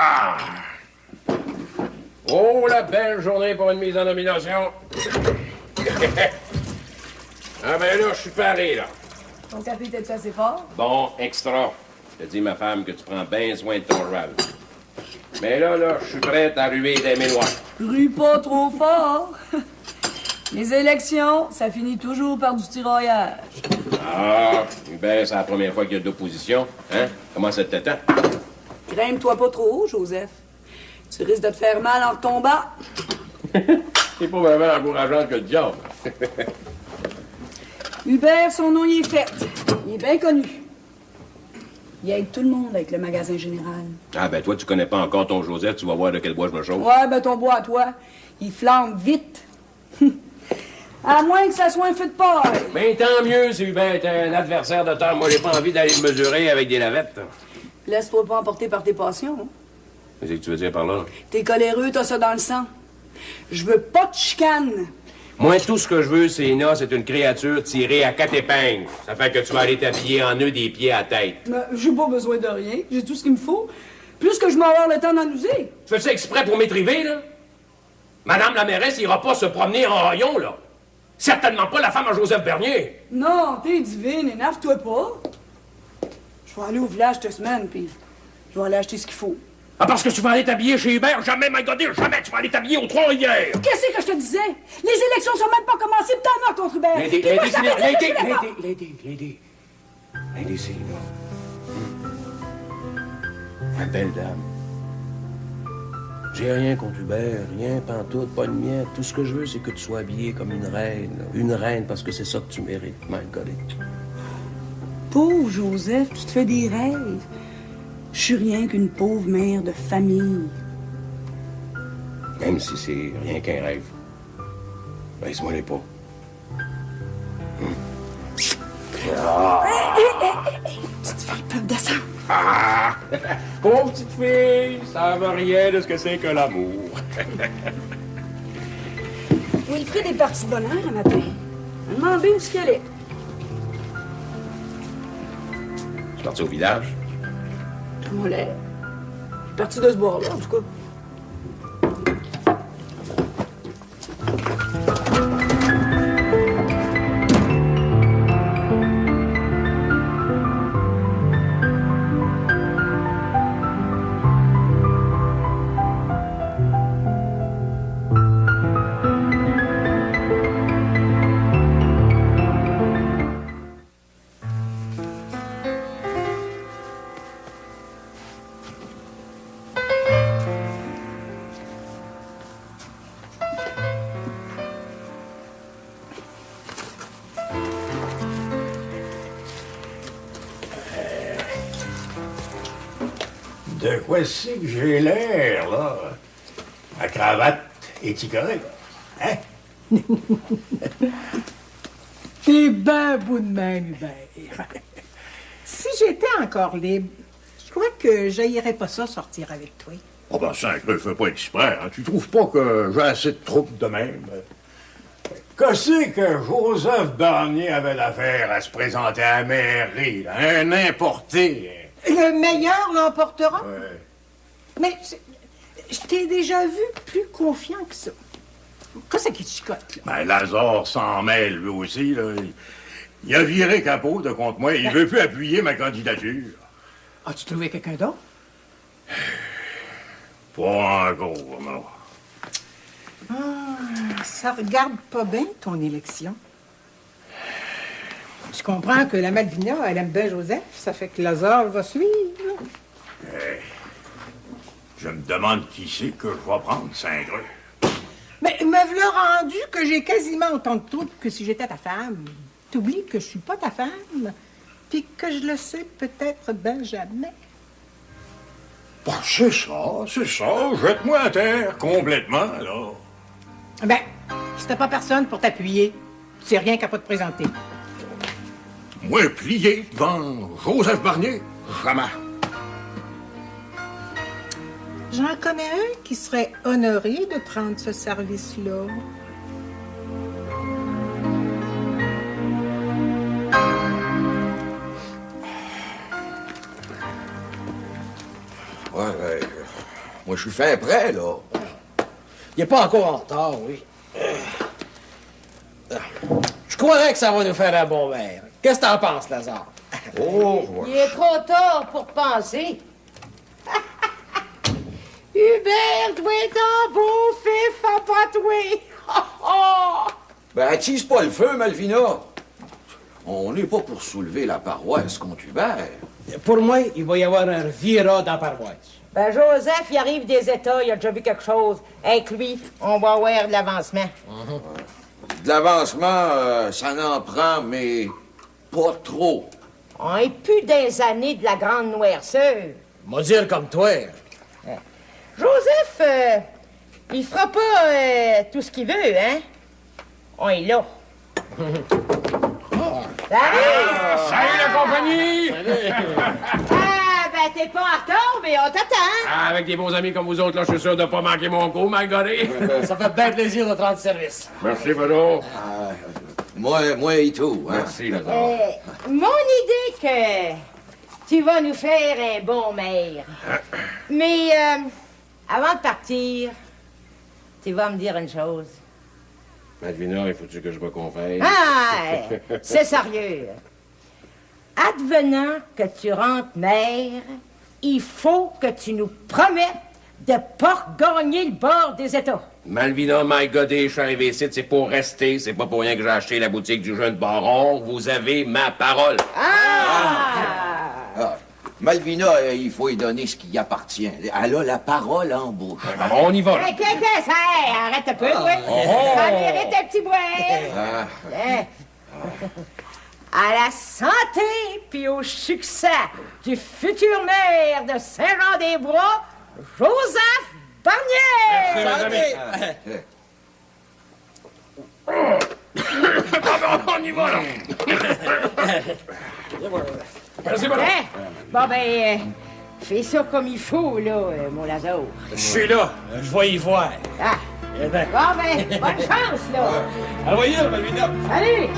Ah! Oh, la belle journée pour une mise en nomination. Ah ben là, je suis paré, là. Ton café était-tu assez fort? Bon, extra. Je te dis, ma femme, que tu prends bien soin de ton cheval. Mais là, je suis prête à ruer des mélois. Rue pas trop fort. Les élections, ça finit toujours par du tiraillage. Ah, ben, c'est la première fois qu'il y a de l'opposition. Hein? Comment ça t'attend? Grimpe-toi pas trop haut, Joseph. Tu risques de te faire mal en retombant. C'est pas vraiment encourageant que le diable. Hubert, son nom y est fait. Il est bien connu. Il aide tout le monde avec le magasin général. Ah, ben, toi, tu connais pas encore ton Joseph, tu vas voir de quel bois je me chauffe. Ouais, ben ton bois à toi, il flambe vite. À moins que ça soit un feu de paille. Ben, tant mieux si Hubert est un adversaire de terre. Moi, j'ai pas envie d'aller le mesurer avec des lavettes. Laisse-toi pas emporter par tes passions. Hein? Qu'est-ce que tu veux dire par là? T'es coléreux, t'as ça dans le sang. Je veux pas de chicane. Moi, tout ce que je veux, c'est une créature tirée à 4 épingles. Ça fait que tu vas aller t'habiller en nœud des pieds à la tête. Ben, j'ai pas besoin de rien. J'ai tout ce qu'il me faut. Plus que je m'en vais avoir le temps d'en user. Tu fais ça exprès pour m'étriver, là? Madame la mairesse ira pas se promener en rayon, là. Certainement pas la femme à Joseph Bernier. Non, t'es divine, énerve-toi pas. Je vais aller au village cette semaine, puis je vais aller acheter ce qu'il faut. Ah, parce que tu vas aller t'habiller chez Hubert? Jamais, my God, jamais tu vas aller t'habiller aux Trois-Rivières. Qu'est-ce que je te disais? Les élections sont même pas commencées, pis t'en as contre Hubert. Lady, Puis moi, je t'avais dit que je voulais pas. Lady, c'est là. Ma belle dame. J'ai rien contre Hubert, rien, pantoute, pas de miette. Tout ce que je veux, c'est que tu sois habillée comme une reine. Là. Une reine, parce que c'est ça que tu mérites, my God. Pauvre Joseph, tu te fais des rêves. Je suis rien qu'une pauvre mère de famille. Même si c'est rien qu'un rêve. Baisse-moi les pas. Petite fille, peuvent descendre. Ah! Pauvre petite fille, ça veut rien de ce que c'est que l'amour. Wilfrid est parti de bonne heure un matin. Elle m'a demandé où est-ce qu'elle est. Tu es parti au village? Comment l'est? Je suis parti de ce bord-là, en tout cas. De quoi c'est que j'ai l'air, là? Ma cravate est-y correcte? Hein? T'es ben beau de même, Hubert. Si j'étais encore libre, je crois que j'haïrais pas ça sortir avec toi. Oh ben, sacré, fais pas exprès, hein? Tu trouves pas que j'ai assez de troupes de même? Qu'est-ce que Joseph Bernier avait l'affaire à se présenter à la mairie, là? Un importé. Le meilleur l'emportera. Ouais. Mais je t'ai déjà vu plus confiant que ça. Qu'est-ce qui te chicote, là? Ben, Lazare s'en mêle, lui aussi, là. Il a viré capot de contre moi. Il veut plus appuyer ma candidature. As-tu trouvé quelqu'un d'autre? Pas encore, non. Ça regarde pas bien, ton élection. Je comprends que la Malvina, elle aime bien Joseph. Ça fait que Lazare va suivre. Je me demande qui c'est que je vais prendre, Saint-Greux. Mais me v'là rendu que j'ai quasiment autant de troubles que si j'étais ta femme. T'oublies que je suis pas ta femme, puis que je le sais peut-être ben jamais. Ben, c'est ça. Jette-moi à terre, complètement, là. Ben, si t'as pas personne pour t'appuyer, c'est rien qu'à pas te présenter. Moi, plié devant Joseph Barnier, jamais. J'en connais un qui serait honoré de prendre ce service-là. Ouais, Moi, je suis fin prêt, là. Il n'est pas encore en retard, oui. Je croirais que ça va nous faire un bon verre. Qu'est-ce que t'en penses, Lazare? Oh, ouais. Il est trop tard pour penser. Hubert doit être un beau fif à patouer. Ben, attise pas le feu, Malvina. On n'est pas pour soulever la paroisse contre Hubert. Pour moi, il va y avoir un virat dans la paroisse. Ben, Joseph, il arrive des États, il a déjà vu quelque chose. Avec lui, on va avoir de l'avancement. De l'avancement, ça n'en prend, mais pas trop. On est plus des années de la grande noirceur. M'a dire comme toi. Joseph, il fera pas tout ce qu'il veut, hein? On est là. Salut! Salut la compagnie! Ah, ben, t'es pas en retard, mais on t'attend. Ah, avec des bons amis comme vous autres, là, je suis sûr de pas manquer mon coup, my godé. Ça fait bien plaisir de te rendre service. Merci, Pedro. Moi et tout, hein. Merci, Lazare. Mon idée que tu vas nous faire un bon maire. Mais avant de partir, tu vas me dire une chose. Malvina, il faut-tu que je me confesse? Ah, c'est sérieux. Advenant que tu rentres maire, il faut que tu nous promettes de pas gagner le bord des États. Malvina, my godé, je suis arrivé ici, c'est pour rester. C'est pas pour rien que j'ai acheté la boutique du jeune baron. Vous avez ma parole. Ah, Malvina, il faut lui donner ce qui y appartient. Elle a la parole en bouche. On y va, là. Qu'est-ce que c'est? Arrête un peu, oui. Ça mérite un petit bois. À la santé puis au succès du futur maire de Saint-Jean-des-Bois, Joseph Barnier! On y va, là. Merci, Pedro. Bon, ben, fais ça comme il faut, là, mon Lazare. Je suis là. Je vais y voir. Ah. Eh ben. Bon, ben, bonne chance, là. Envoyez, Malvina. Salut!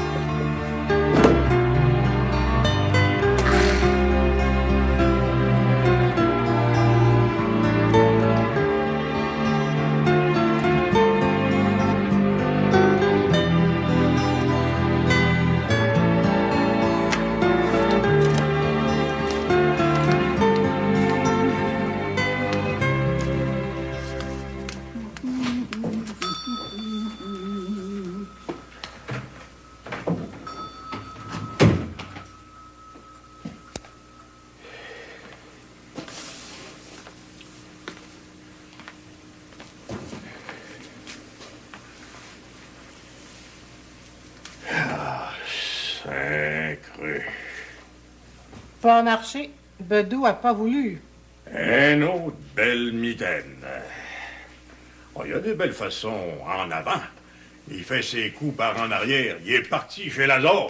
Sacré. Pas marché. Bedou a pas voulu. Un autre belle mitaine. Oh, il y a des belles façons en avant. Il fait ses coups par en arrière. Il est parti chez Lazare.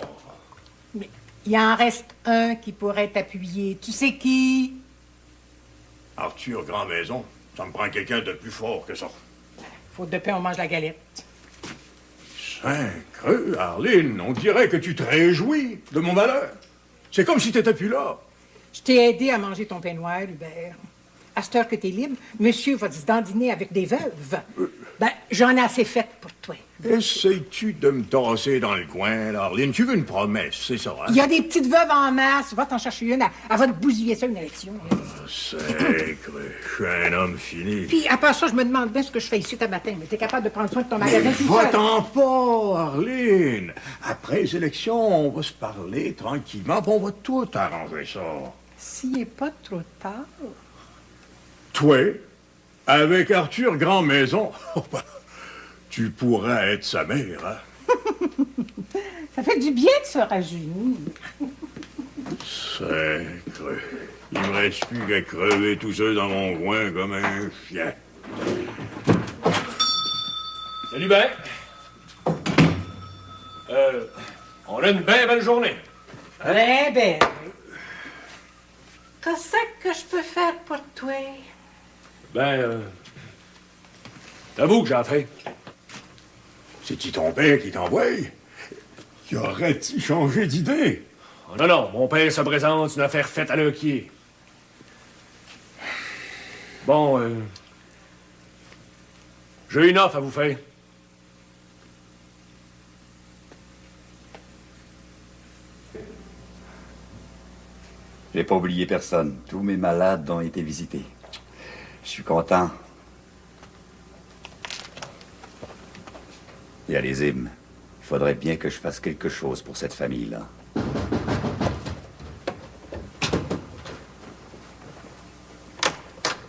Mais il en reste un qui pourrait t'appuyer. Tu sais qui? Arthur Grandmaison. Ça me prend quelqu'un de plus fort que ça. Faute de pain, on mange la galette. Sacré, Arline, on dirait que tu te réjouis de mon malheur. C'est comme si t'étais plus là. Je t'ai aidé à manger ton pain noir, Hubert. À cette heure que t'es libre, monsieur va se dandiner avec des veuves. Ben, j'en ai assez fait pour toi. Essayes-tu de me tasser dans le coin, là, Arline? Tu veux une promesse, c'est ça, hein? Il y a des petites veuves en masse. Va t'en chercher une. Elle va te bousiller ça une élection. Sacré, je suis un homme fini. Puis, à part ça, je me demande bien ce que je fais ici ce matin. Mais t'es capable de prendre soin de ton magasin tout seul. Va-t'en pas, Arline. Après les élections, on va se parler tranquillement, puis on va tout arranger ça. S'il n'est pas trop tard. Toi, avec Arthur Grandmaison, tu pourras être sa mère, hein? Ça fait du bien de se rajeunir. Sacré. Il me reste plus qu'à crever tout seul dans mon coin comme un chien. Salut, Ben. On a une bien belle journée. Très bien. Qu'est-ce que je peux faire pour toi? T'avoue que j'ai faim. C'est-tu ton père qui t'envoie? Y aurait-il changé d'idée? Oh, non, mon père se présente, une affaire faite à l'œil. Bon, J'ai une offre à vous faire. J'ai pas oublié personne. Tous mes malades ont été visités. Je suis content. Et allez-y, il faudrait bien que je fasse quelque chose pour cette famille-là.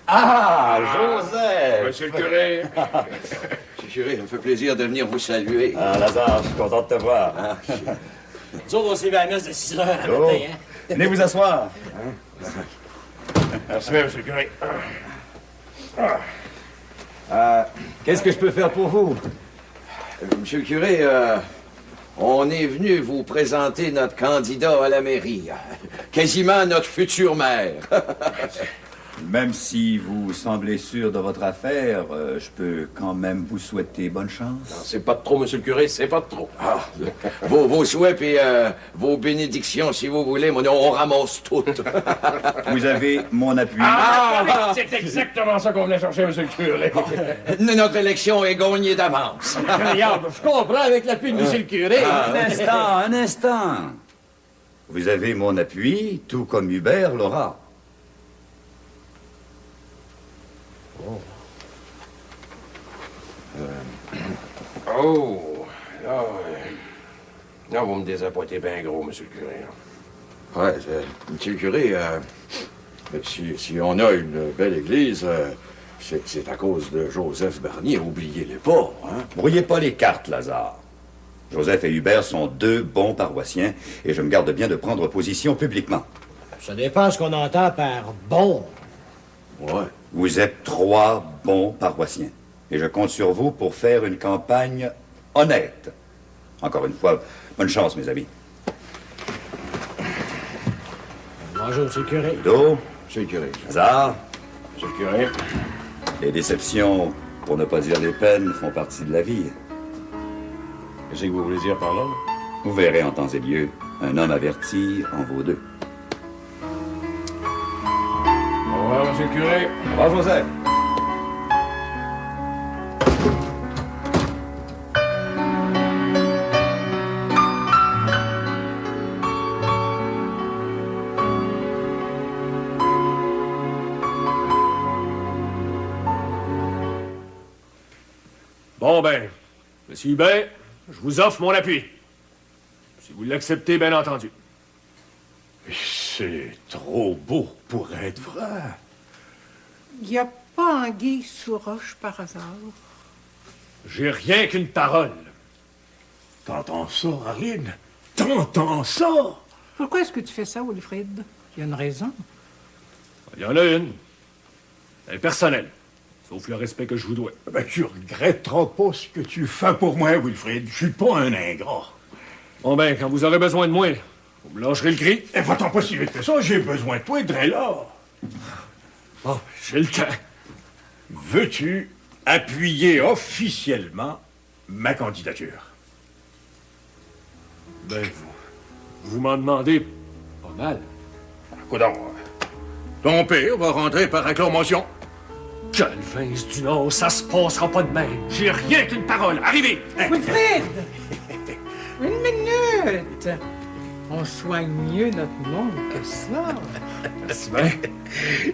Ah, Joseph! Monsieur le curé. Monsieur Curé, ça me fait plaisir de venir vous saluer. Ah, Lazare, je suis content de te voir. Nous autres, on s'est vu à la messe de 6 heures à Oh. matin, hein? Venez vous asseoir. Merci bien, monsieur le curé. Qu'est-ce que je peux faire pour vous? Monsieur le curé, on est venu vous présenter notre candidat à la mairie. Quasiment notre futur maire. Même si vous semblez sûr de votre affaire, je peux quand même vous souhaiter bonne chance. C'est pas de trop, monsieur le curé, c'est pas de trop. Ah, vos souhaits et vos bénédictions, si vous voulez, mais on ramasse toutes. Vous avez mon appui. Ah, c'est exactement ça qu'on venait chercher, monsieur le curé. Notre élection est gagnée d'avance. Regarde, je comprends avec l'appui de monsieur le curé. Un instant. Vous avez mon appui, tout comme Hubert l'aura. Oh, là, vous me désappointez bien gros, monsieur le curé. Là. Ouais, monsieur le curé, si on a une belle église, c'est à cause de Joseph Bernier, oubliez-les pas, hein? Brouillez pas les cartes, Lazare. Joseph et Hubert sont deux bons paroissiens et je me garde bien de prendre position publiquement. Ça dépend ce qu'on entend par bon. Ouais. Vous êtes trois bons paroissiens et je compte sur vous pour faire une campagne honnête. Encore une fois, bonne chance, mes amis. Bonjour, monsieur le curé. Ludo, Monsieur le curé. Lazare, Monsieur le curé. les déceptions, pour ne pas dire les peines, font partie de la vie. Qu'est-ce que vous voulez dire par là? Vous verrez en temps et lieu, un homme averti en vaut deux. Au revoir, monsieur le curé. Au revoir, Joseph. Bon, ben, monsieur Hubert, je vous offre mon appui. Si vous l'acceptez, bien entendu. C'est trop beau pour être vrai. Il n'y a pas anguille sous roche par hasard. J'ai rien qu'une parole. T'entends ça, Arline? T'entends ça? Pourquoi est-ce que tu fais ça, Wilfrid? Il y a une raison. Il y en a une. Elle est personnelle. Sauf le respect que je vous dois. Ben, tu regretteras pas ce que tu fais pour moi, Wilfrid. Je suis pas un ingrat. Bon, ben, quand vous aurez besoin de moi, vous me lâcherez le cri. Et va-t'en pas si vite que ça, j'ai besoin de toi, là. Bon, j'ai le temps. Veux-tu appuyer officiellement ma candidature? Ben, vous m'en demandez pas mal. Coudonc, ton père va rentrer par acclamation. Calvin du Nord, ça se passera pas de même. J'ai rien qu'une parole. Arrivez! Wilfrid! Une minute! On soigne mieux notre monde que ça. C'est bien.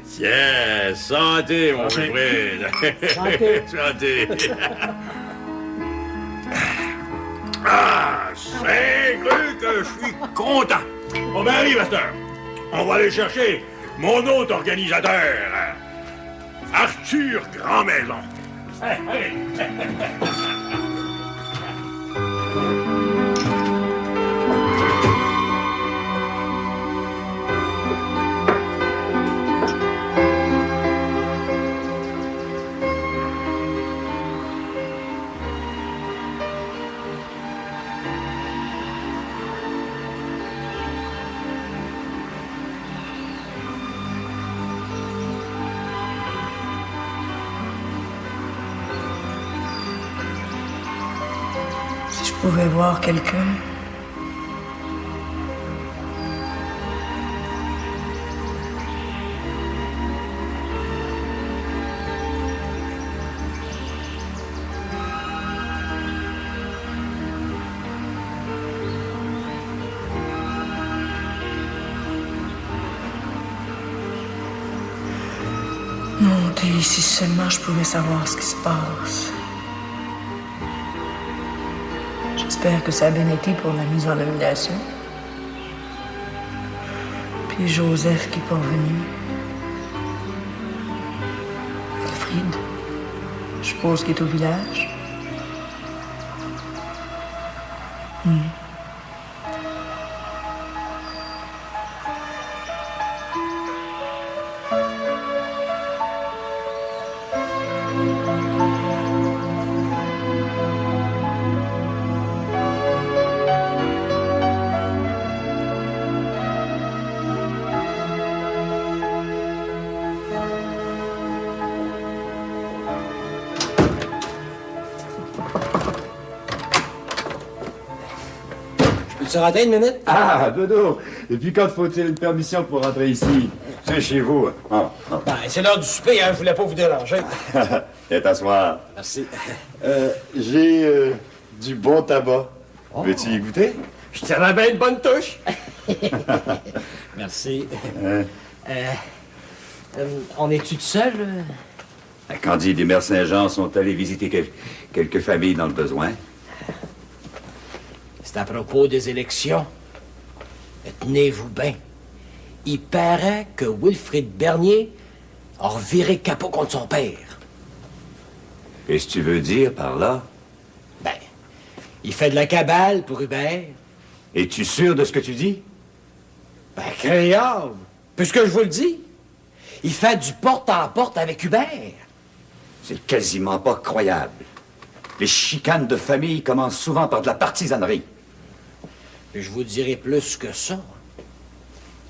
Tiens, santé, mon Santé. Wilfrid. Santé. Santé. Ah, c'est cru que je suis content. On va arriver à cette heure. On va aller chercher mon autre organisateur, Arthur Grandmaison. Allez. Si je pouvais voir quelqu'un, Puis si seulement je pouvais savoir ce qui se passe. J'espère que ça a bien été pour la mise en nomination. Puis Joseph qui est pas venu. Wilfrid, je suppose qu'il est au village. Tu rentrer une minute? Ah, Dodo! Et puis quand faut-il une permission pour rentrer ici? C'est chez vous. Ah, ah. Ben, c'est l'heure du souper, hein, je voulais pas vous déranger. Viens t'asseoir. Merci. J'ai du bon tabac. Veux-tu y goûter? Je tiens bien une bonne touche. Merci. On est-tu tout seul? Candide et Mère Saint-Jean sont allés visiter quelques familles dans le besoin. C'est à propos des élections. Tenez-vous bien. Il paraît que Wilfrid Bernier a reviré capot contre son père. Qu'est-ce que tu veux dire par là? Ben, il fait de la cabale pour Hubert. Es-tu sûr de ce que tu dis? Ben, créole. Puisque je vous le dis. Il fait du porte-en-porte avec Hubert. C'est quasiment pas croyable. Les chicanes de famille commencent souvent par de la partisanerie. Je vous dirai plus que ça.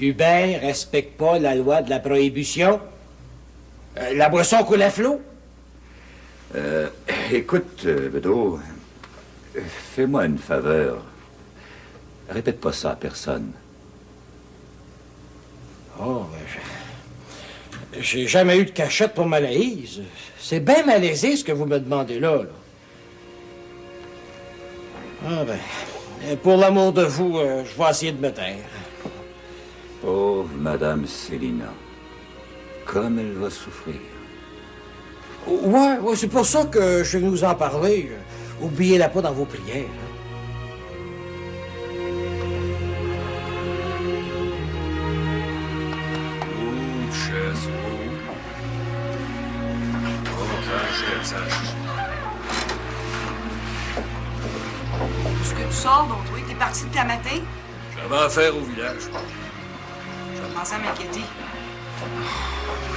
Hubert respecte pas la loi de la prohibition. La boisson coule à flot. Écoute, Bedeau, fais-moi une faveur. Répète pas ça à personne. Oh, j'ai jamais eu de cachette pour Malaise. C'est bien malaisé ce que vous me demandez là. Ah ben... Pour l'amour de vous, je vais essayer de me taire. Pauvre Madame Célina. Comme elle va souffrir. Ouais, c'est pour ça que je vais nous en parler. Oubliez-la pas dans vos prières. Est-ce que tu sors, donc, toi? T'es parti depuis la matin? J'avais affaire au village. Je commençais à m'inquiéter.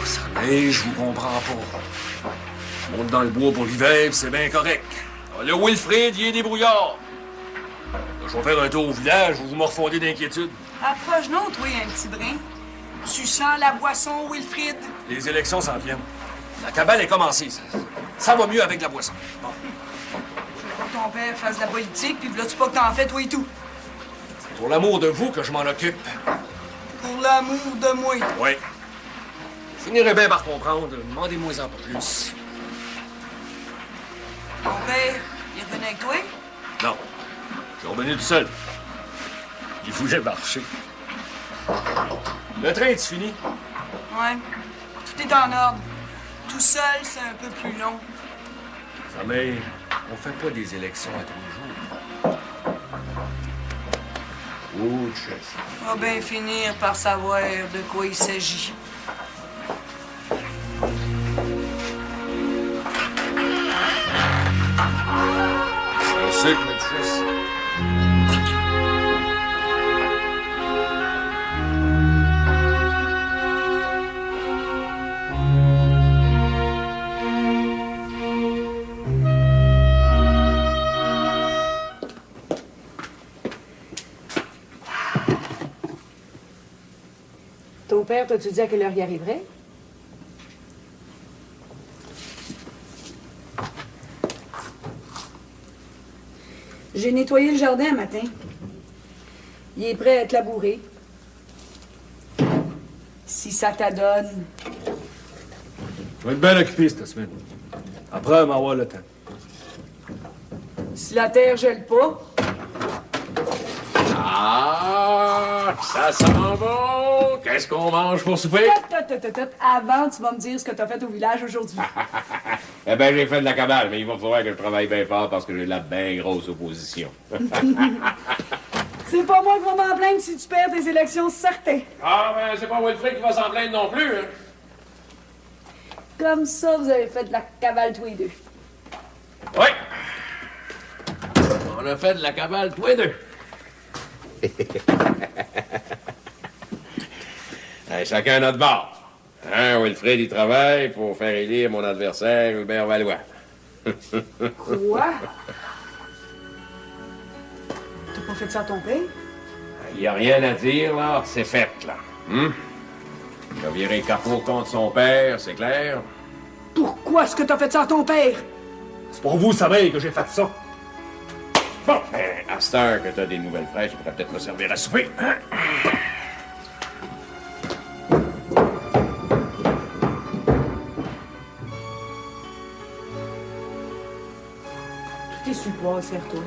Ça neige, je vous comprends pas. Je monte dans le bois pour l'hiver, c'est bien correct. Le Wilfrid, il est débrouillard. Là, je vais faire un tour au village, vous me refondez d'inquiétude. Approche-nous, toi, un petit brin. Tu sens la boisson, Wilfrid? Les élections s'en viennent. La cabale est commencée. Ça va mieux avec la boisson. Bon. Je veux pas que ton père fasse de la politique, puis là, tu pas que t'en fais, toi et tout. C'est pour l'amour de vous que je m'en occupe. Pour l'amour de moi. Oui. Vous finirez bien par comprendre. Demandez-moi en pas plus. Ton père, il est revenu avec toi? Non. Je suis revenu tout seul. Il voulait marcher. Le train est fini? Ouais. Tout est en ordre. Tout seul, c'est un peu plus long. Mais on fait pas des élections à tous les jours. Autre chose. On va bien finir par savoir de quoi il s'agit. Je sais que maîtresse. Ton père, t'as-tu dit à quelle heure il arriverait? J'ai nettoyé le jardin un matin. Il est prêt à être labouré. Si ça t'adonne. Je vais être bien occupé cette semaine. Après, m'avoir le temps. Si la terre gèle pas. Ah! Ah, ça sent bon! Qu'est-ce qu'on mange pour souper? Avant, tu vas me dire ce que t'as fait au village aujourd'hui. Eh bien, j'ai fait de la cabale, mais il va falloir que je travaille bien fort parce que j'ai de la bien grosse opposition. C'est pas moi qui va m'en plaindre si tu perds tes élections, certain. Ah, ben, c'est pas Wilfrid qui va s'en plaindre non plus, hein? Comme ça, vous avez fait de la cabale tous les deux. Oui! On a fait de la cabale tous les deux. Hey, chacun notre bord. Hein, Wilfrid, il travaille pour faire élire mon adversaire, Hubert Valois. Quoi? T'as pas fait ça à ton père? Il n'y a rien à dire, là. C'est fait, là. Il a viré capot contre son père, c'est clair? Pourquoi est-ce que t'as fait ça à ton père? C'est pour vous, savez, que j'ai fait ça. Bon, ben, à cette heure que t'as des nouvelles fraîches, je pourrais peut-être me servir à souper. Hein? Tout est super, serre-toi.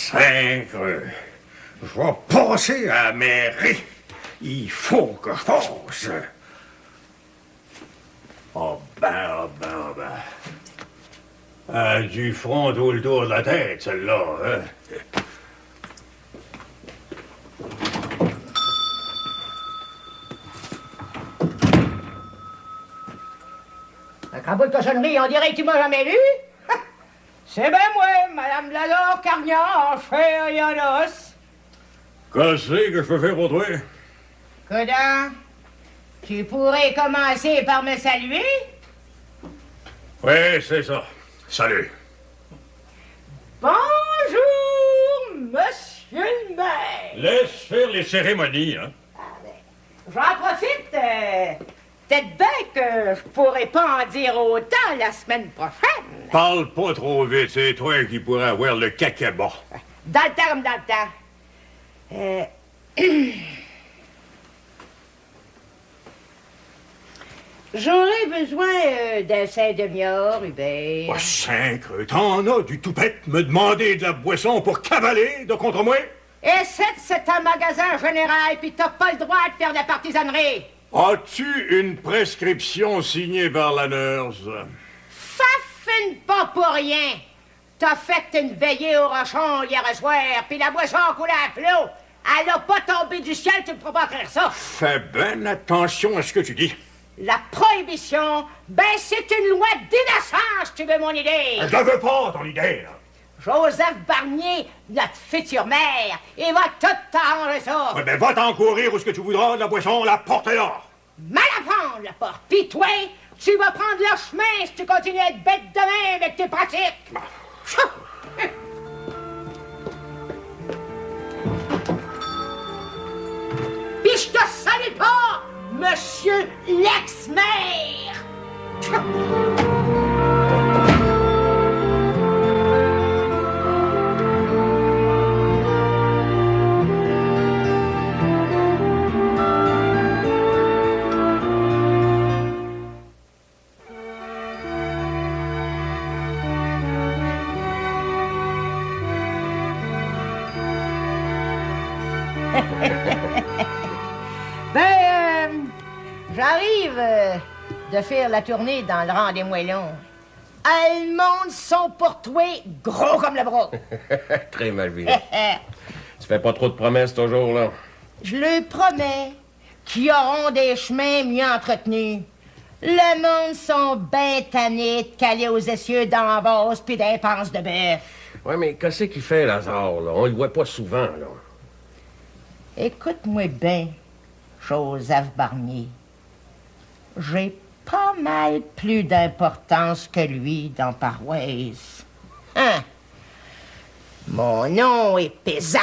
Sacre, je vais passer à la mairie. Il faut que je passe. Oh ben. Du front tout le tour de la tête, celle-là, hein? Un crapaud de cochonnerie, on dirait que tu m'as jamais vu. C'est bien moi, Madame Lador Cargnard, en chair et en os. Qu'est-ce que je peux faire pour toi? Coudin, tu pourrais commencer par me saluer? Oui, c'est ça. Salut. Bonjour, monsieur le maire. Laisse faire les cérémonies, hein? J'en profite. Peut-être bien que je pourrais pas en dire autant la semaine prochaine. Parle pas trop vite, c'est toi qui pourrais avoir le cacabat. Dans le temps comme dans le temps. J'aurais besoin d'un 5 demi-heure, Hubert. Oh, sacre, t'en as du toupette me demander de la boisson pour cavaler de contre moi? Et c'est un magasin général, puis t'as pas le droit de faire de la partisanerie. As-tu une prescription signée par la nurse? Faffine pas pour rien. T'as fait une veillée au rochon hier soir, puis la boisson coulait à flot. Elle n'a pas tombé du ciel, tu ne pourras pas faire ça. Fais bien attention à ce que tu dis. La prohibition, ben c'est une loi d'innocence, tu veux mon idée. Je la veux pas, ton idée, là. Joseph Barnier, notre future mère, il va tout t'arranger ça. Ouais, ben va t'en courir où ce que tu voudras, de la boisson, la porte est là. Mal à prendre, la porte. Pis toi, tu vas prendre le chemin si tu continues à être bête de main avec tes pratiques. Pis je te salue pas, monsieur l'ex-maire. J'arrive de faire la tournée dans le rang des moellons. Le monde sont pour toi gros comme le bras. Très Malvina. Tu fais pas trop de promesses toujours, là. Je leur promets qu'ils auront des chemins mieux entretenus. Le monde sont ben tannés de caler aux essieux d'embauche pis d'impenses de bœuf. Ouais, mais qu'est-ce qu'il fait, Lazare, là? On le voit pas souvent, là. Écoute-moi bien, Joseph Barnier. J'ai pas mal plus d'importance que lui dans Paroisse. Hein? Mon nom est pesant.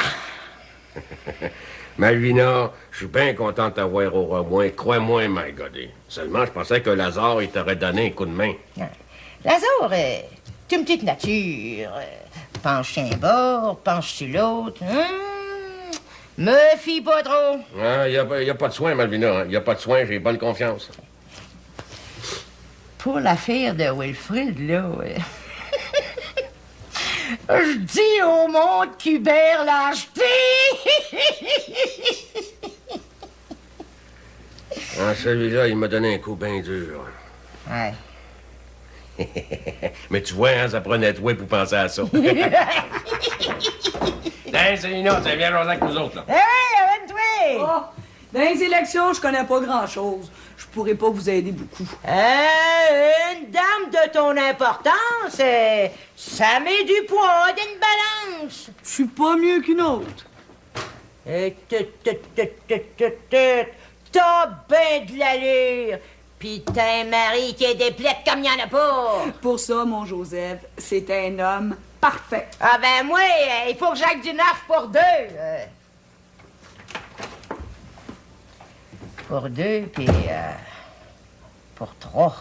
Malvina, je suis bien content de t'avoir au revoir. Crois-moi, my godé. Seulement, je pensais que Lazare, il t'aurait donné un coup de main. Lazare, t'es une petite nature. Penche un bord, penche sur l'autre. Me fie pas trop. Ah, y a pas de soin, Malvina. Y a pas de soin, j'ai bonne confiance. Pour l'affaire de Wilfrid, là, je dis au monde qu'Hubert l'a acheté. Ah, celui-là, il m'a donné un coup bien dur. Ouais. Mais tu vois, hein, ça prenait toi pour penser à ça. Hey, c'est une autre, ça vient jaser avec nous autres, là. Hey, amène-toi! Oh, dans les élections, je connais pas grand-chose. Je pourrais pas vous aider beaucoup. Une dame de ton importance, ça met du poids d'une balance. Je suis pas mieux qu'une autre. T'as ben de l'allure. Pis t'as un mari qui est des plaies comme y en a pas. Pour ça, mon Joseph, c'est un homme parfait. Ah ben moi, il faut que j'aille du 9 pour 2. Pour 2, puis pour 3.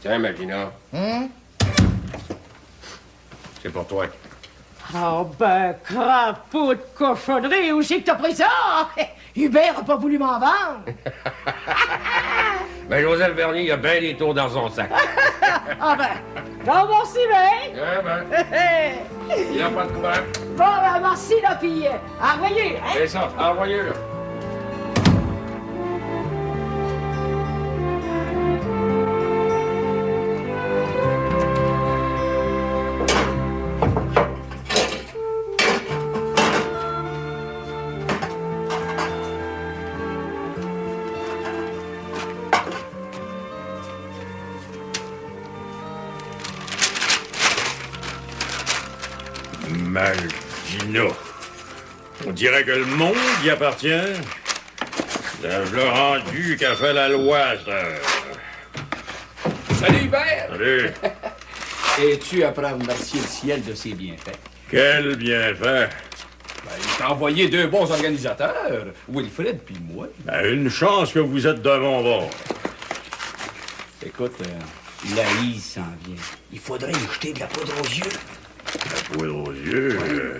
Tiens, Malvina. C'est pour toi. Oh ben, crapaud de cochonnerie, où c'est que t'as pris ça? Hubert a pas voulu m'en vendre. Ben, Joseph Bernier, il a bien des tours dans son sac. Ah ben, j'en merci bien. Eh ben, il n'y a pas de couvert. Bon, ben, merci, là, puis envoyez, hein? C'est ça, envoyez-le. Malvina. On dirait que le monde y appartient. C'est le rendu qu'a fait la loi, ça. Salut, Hubert! Salut. Es-tu après à remercier le ciel de ses bienfaits? Quel bienfait. Ben, il t'a envoyé 2 bons organisateurs, Wilfrid puis moi. Ben, une chance que vous êtes de mon bord. Écoute, la Lise s'en vient. Il faudrait y jeter de la poudre aux yeux. La poudre aux yeux.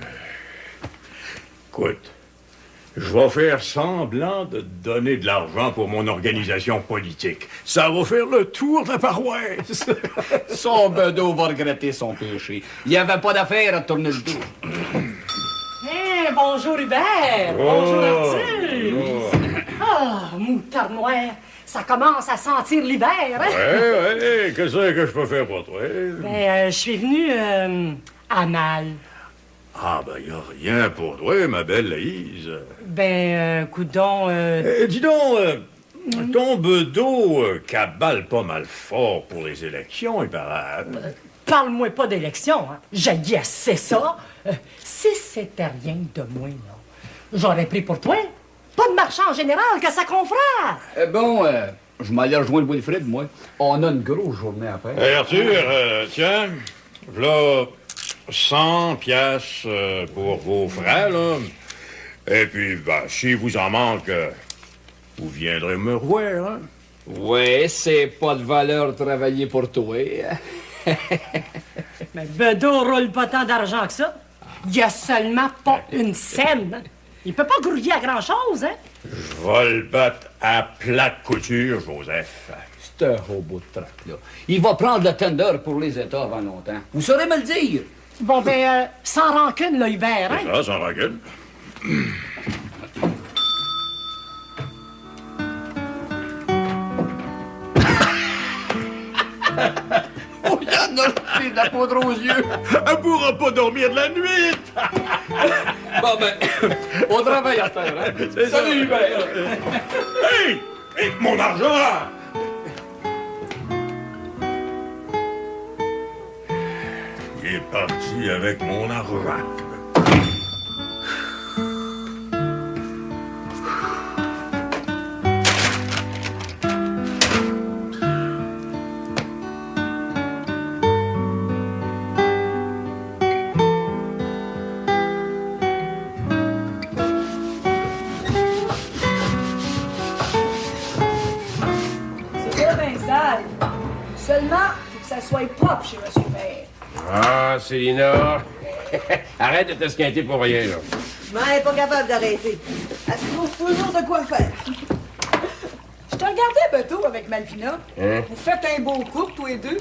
Écoute, je vais faire semblant de te donner de l'argent pour mon organisation politique. Ça va faire le tour de la paroisse. Son bedeau va regretter son péché. Il n'y avait pas d'affaire à tourner le dos. Bonjour Hubert. Oh, bonjour Arthur. Ah, moutarde noire. Ça commence à sentir l'hiver, hein? Ouais, qu'est-ce que je peux faire pour toi? Ben, je suis venu à mal. Ah, ben, y a rien pour toi, ma belle Laïse. Coudon... Dis donc, ton bedeau cabale pas mal fort pour les élections, il paraît. Parle-moi pas d'élection, hein. J'ai assez ça. Si c'était rien de moi, là, j'aurais pris pour toi. Pas de marchand en général, que ça confrère. Je m'allais rejoindre Wilfrid, moi. On a une grosse journée à faire. Hey, Arthur, tiens, voilà 100 piastres pour vos frères, là. Et puis, ben, si vous en manque, vous viendrez me revoir, hein? Ouais, c'est pas de valeur de travailler pour toi. Mais Bedeau roule pas tant d'argent que ça. Il y a seulement pas une scène. Il peut pas grouiller à grand-chose, hein? Je vais le battre à plate couture, Joseph. C'est un robot de trac, là. Il va prendre le tender pour les États avant longtemps. Vous saurez me le dire. Bon, sans rancune, là, Hubert, hein? C'est ça, sans rancune. Oh, il y en a de la poudre aux yeux. Elle pourra pas dormir de la nuit. Bon, on travaille à terre, hein? Salut, Hubert. Hey! Hey, mon argent! Il est parti avec mon argent. Seulement, faut que ça soit propre chez M. Hubert. Ah, Célina. Arrête de t'esquinter pour rien, là. Elle n'est pas capable d'arrêter. Elle se trouve toujours de quoi faire. Je te regardais, Beto, avec Malvina. Hein? Vous faites un beau couple, tous les deux.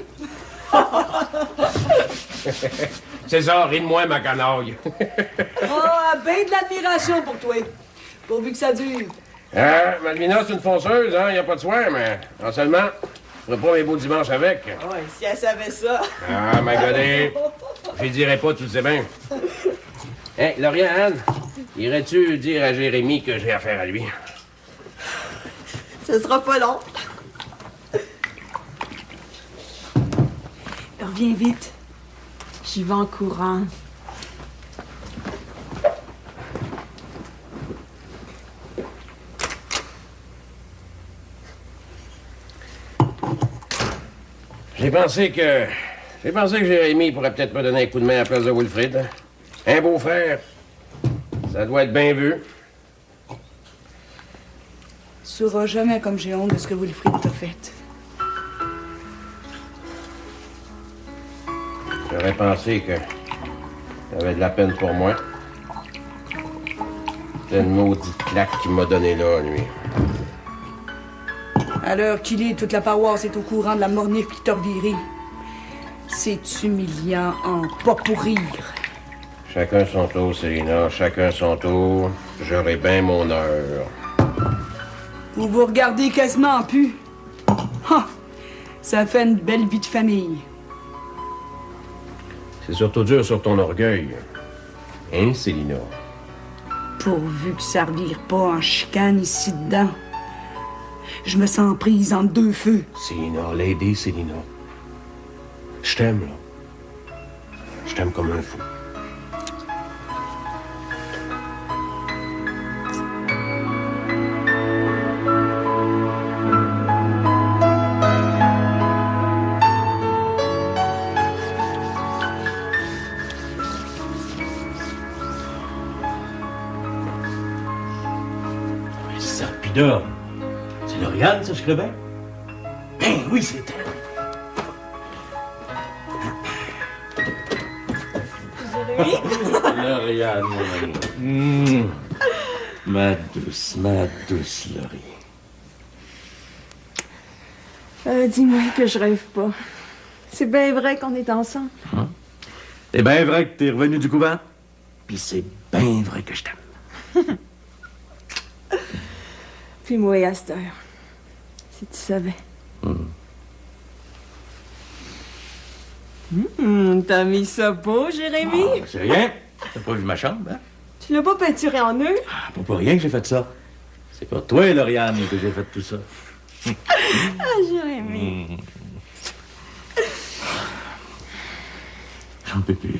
C'est ça, ris de moi, ma canaille. Ben de l'admiration pour toi. Pourvu que ça dure. Hein? Malvina, c'est une fonceuse, hein? Y a pas de soin, mais en seulement, je ferai pas mes beaux dimanches avec. Ouais, si elle savait ça. Ah, ma godée. Je dirais pas, tu le sais bien. Hé, Lauriane, irais-tu dire à Jérémy que j'ai affaire à lui? Ce sera pas long. Reviens vite. J'y vais en courant. J'ai pensé que Jérémy pourrait peut-être me donner un coup de main à la place de Wilfrid. Un beau-frère. Ça doit être bien vu. Tu sauras jamais comme j'ai honte de ce que Wilfrid t'a fait. J'aurais pensé que t'avais de la peine pour moi. C'est une maudite claque qu'il m'a donnée là, lui. À l'heure qu'il est, toute la paroisse est au courant de la mornif qui t'a reviré. C'est humiliant en pas pour rire. Chacun son tour, Célina, chacun son tour. J'aurai bien mon heure. Vous vous regardez quasiment plus. Ha! Ça fait une belle vie de famille. C'est surtout dur sur ton orgueil. Hein, Célina? Pourvu que ça revire pas en chicane ici dedans. Je me sens prise entre deux feux. Célina, l'aider, Célina. Je t'aime, là. Je t'aime comme un fou. C'est ça, Pidor. C'est Lauriane, ça, je crois bien? Ben oui, c'est elle. Lauriane, mon ami. Ma douce Laurie. Dis-moi que je rêve pas. C'est bien vrai qu'on est ensemble. C'est bien vrai que t'es revenu du couvent? Puis c'est bien vrai que je t'aime. Puis moi, à cette heure, si tu savais. T'as mis ça beau, Jérémy? C'est rien. T'as pas vu ma chambre, hein? Tu l'as pas peinturé en nœud? Ah, pas pour rien que j'ai fait ça. C'est pour toi, Lauriane, que j'ai fait tout ça. Ah, Jérémy. J'en peux plus.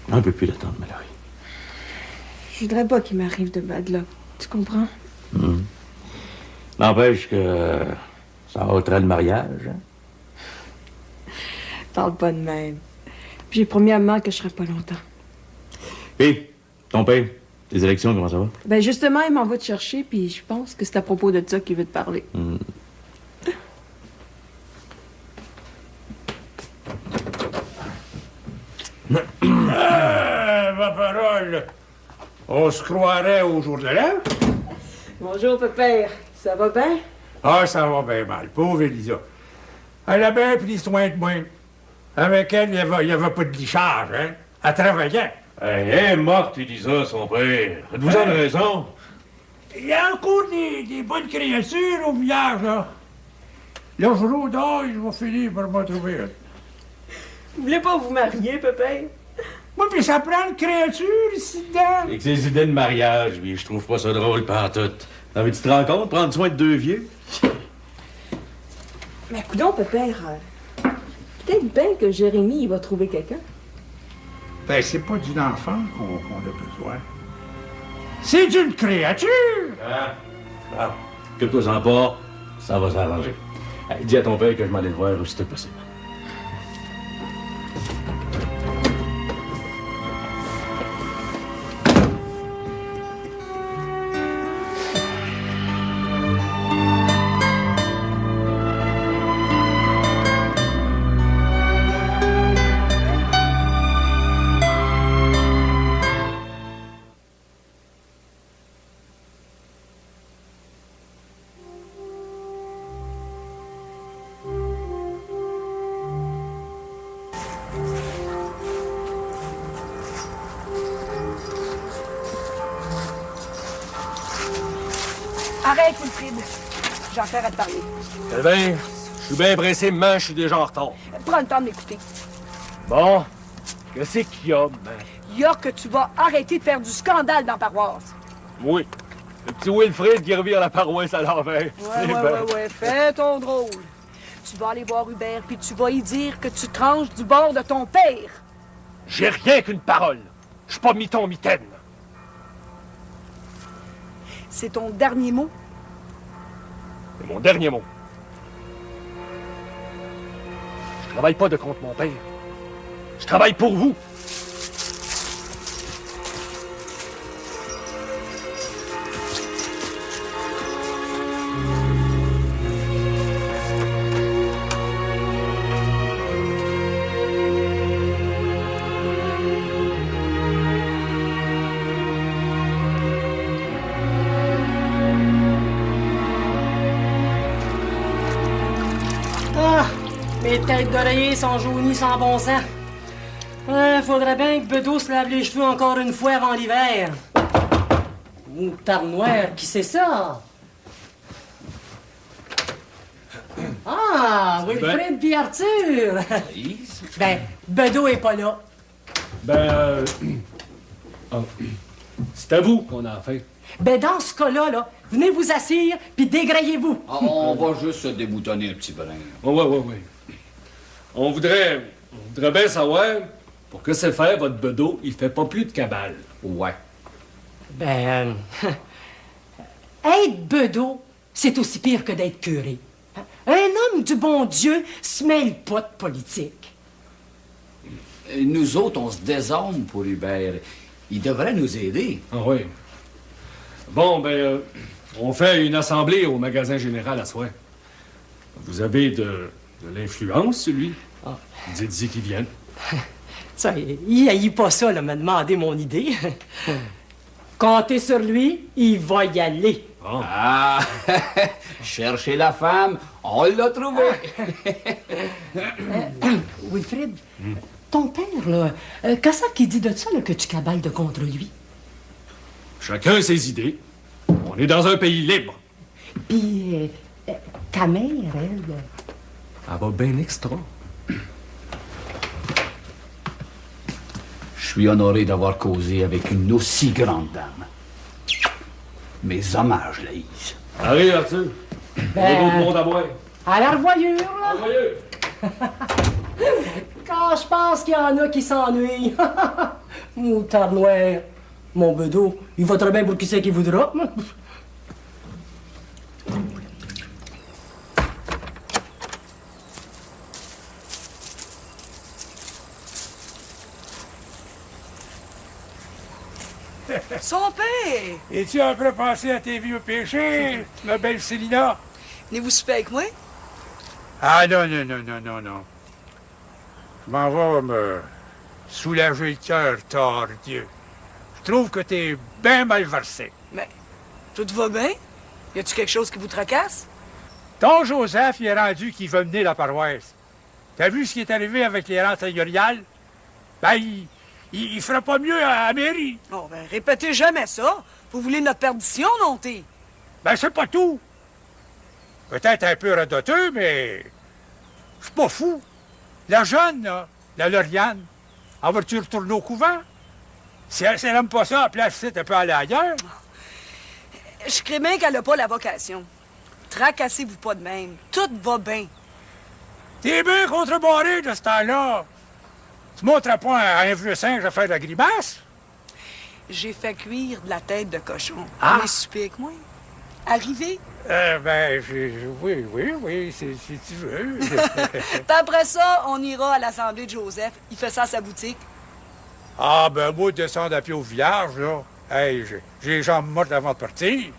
J'en peux plus d'attendre, Mallory. Je voudrais pas qu'il m'arrive de bad luck. Tu comprends? N'empêche que ça ôterait le mariage. Hein? Parle pas de même. Puis j'ai promis à maman que je serais pas longtemps. Hé, ton père, les élections, comment ça va? Ben justement, il m'en va te chercher, puis je pense que c'est à propos de ça qu'il veut te parler. Ma parole, on se croirait au jour de l'an. Bonjour, pépère. Ça va bien? Ah, ça va bien mal. Pauvre Elisa. Elle a bien pris soin de moi. Avec elle, il n'y avait pas de lichage, hein? Elle travaillait. Elle est morte, Elisa, son père. Êtes-vous en raison? Il y a encore des bonnes créatures au village, là. Là, je rôde, je vais finir par m'en trouver une. Vous voulez pas vous marier, pépère? Moi, puis ça prend une créature ici dedans. Avec ses idées de mariage, oui, je trouve pas ça drôle pantoute. Non, mais tu te rends compte, prendre soin de deux vieux? Mais coudonc, pépère, peut-être bien que Jérémy, il va trouver quelqu'un. Ben, c'est pas d'une enfant qu'on a besoin. C'est d'une créature! Ah, que toi en pas, ça va s'arranger. Dis à ton père que je m'en allais le voir aussitôt que possible. Arrête, Wilfrid. J'ai affaire à te parler. Eh bien, je suis bien pressé, maman, je suis déjà en retard. Prends le temps de m'écouter. Bon, qu'est-ce qu'il y a, ben? Il y a que tu vas arrêter de faire du scandale dans la paroisse. Oui. Le petit Wilfrid qui revient à la paroisse à l'envers. Ouais, fais ton drôle. Tu vas aller voir Hubert, puis tu vas y dire que tu tranches du bord de ton père. J'ai rien qu'une parole. Je suis pas miton-mitaine. C'est ton dernier mot? C'est mon dernier mot. Je travaille pas de contre mon père. Je travaille pour vous. Les têtes d'oreiller sont jaunies sans bon sens. Faudrait bien que Bedeau se lave les cheveux encore une fois avant l'hiver. Moutarde noire, qui c'est ça? Ah, Wilfrid puis Arthur! Ben, Bedeau est pas là. C'est à vous qu'on a affaire. Ben, dans ce cas-là, là, venez vous asseoir puis dégrayez-vous. On va juste se déboutonner un petit brin. Oui. On voudrait bien savoir, pour que c'est faire, votre Bedeau, il fait pas plus de cabale. Ouais. Ben, être Bedeau, c'est aussi pire que d'être curé. Un homme du bon Dieu se mêle pas de politique. Nous autres, on se désarme pour Hubert. Il devrait nous aider. Ah oui. Bon, on fait une assemblée au magasin général à soir. Vous avez de l'influence, lui. Dites-y qu'il vienne. Ça, il haït pas ça, là, m'a demandé mon idée. Comptez sur lui, il va y aller. Oh. Ah, cherchez la femme, on l'a trouvée. Wilfrid, ton père, là, qu'est-ce qu'il dit de ça, là, que tu cabales de contre lui? Chacun ses idées. On est dans un pays libre. Puis, ta mère, elle... Elle va bien extra. Je suis honoré d'avoir causé avec une aussi grande dame. Mes hommages, Laïs. Arrive, Arthur. Ben, D'autres monde à boire. À la revoyure, là. Revoyure. Quand je pense qu'il y en a qui s'ennuient. Moutarde noire. Mon bedeau, il va très bien pour qui c'est qui voudra. Son père! Es-tu un peu pensé à tes vieux péchés, ma belle Célina? Venez-vous souper avec moi? Ah non. Je m'en vais me soulager le cœur, tord Dieu. Je trouve que t'es bien mal versé. Mais, tout va bien? Y a-tu quelque chose qui vous tracasse? Ton Joseph, il est rendu qu'il veut mener la paroisse. T'as vu ce qui est arrivé avec les rentes seigneuriales? Ben, il ferait pas mieux à la mairie. Oh, ben, répétez jamais ça. Vous voulez notre perdition, non, t'es? Ben, c'est pas tout. Peut-être un peu radoteux, mais je suis pas fou. La jeune, là, la Lauriane, elle va-tu retourner au couvent? Si elle n'aime pas ça, à place, c'est un peu aller ailleurs. Je crains bien qu'elle n'a pas la vocation. Tracassez-vous pas de même. Tout va bien. T'es bien contrebarré de ce temps-là. Tu montrais pas à un vieux singe à faire de la grimace? J'ai fait cuire de la tête de cochon. Ah! Venez souper avec moi. Arrivez. Oui, si tu veux. Puis après ça, on ira à l'Assemblée de Joseph. Il fait ça à sa boutique. Ah, ben, moi, descendre à pied au village, là. Hey, j'ai les jambes mortes avant de partir.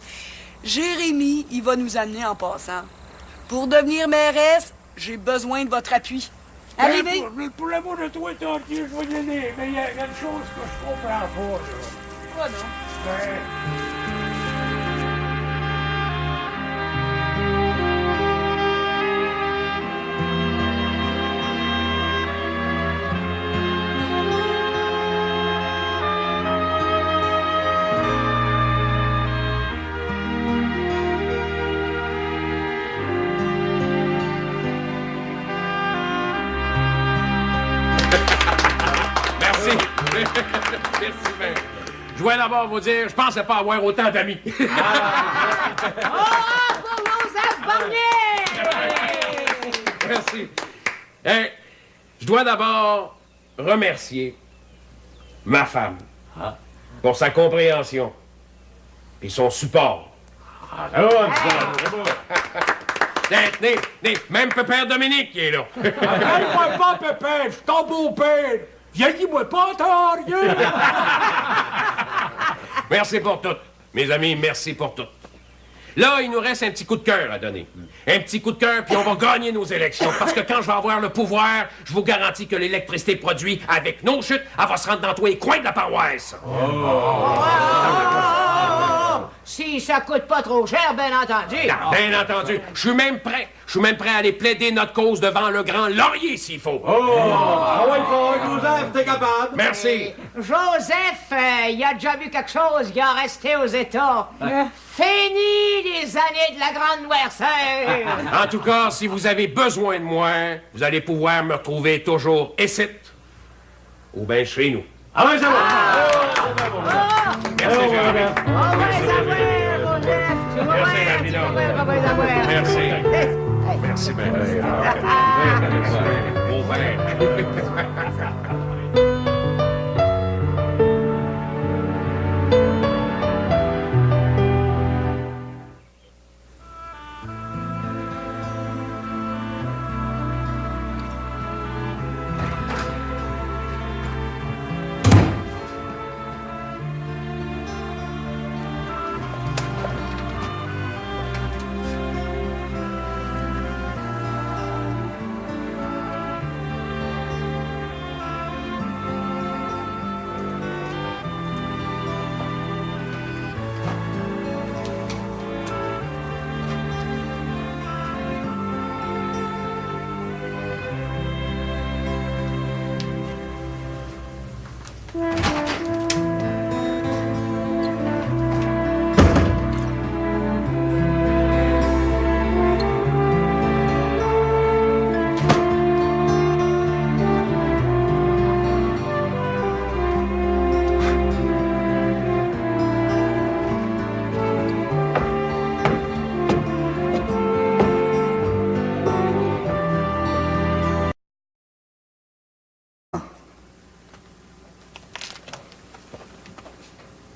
Jérémie, il va nous amener en passant. Pour devenir mairesse, j'ai besoin de votre appui. Arrivez. Pour l'amour de toi, Tordieu, je vais y aller. Mais il y a une chose que je comprends pas, là. Quoi non? Merci bien. Je voulais d'abord vous dire, je pensais pas avoir autant d'amis. Oh, pour Joseph Barnier! Merci. Hein, je dois d'abord remercier ma femme pour sa compréhension et son support. Même Pépère Dominique qui est là. Appelle-moi pas Pépère, je suis ton beau-père. Vieillis-moi pas, Tordieu. Merci pour tout. Mes amis, merci pour tout. Là, il nous reste un petit coup de cœur à donner. Un petit coup de cœur, puis on va gagner nos élections. Parce que quand je vais avoir le pouvoir, je vous garantis que l'électricité produite avec nos chutes, elle va se rendre dans tous les coins de la paroisse. Si ça coûte pas trop cher, bien entendu. Non, bien entendu. Je suis même prêt. Je suis même prêt à aller plaider notre cause devant le grand laurier, s'il faut. Ah ouais, Joseph, t'es capable. Merci. Joseph, il a déjà vu quelque chose, il a resté aux États. Fini les années de la grande noirceur. En tout cas, si vous avez besoin de moi, vous allez pouvoir me retrouver toujours ici ou bien chez nous. Ah ouais, ça va. Merci, Jérémy. Merci, Merci. Merci, bien. Bon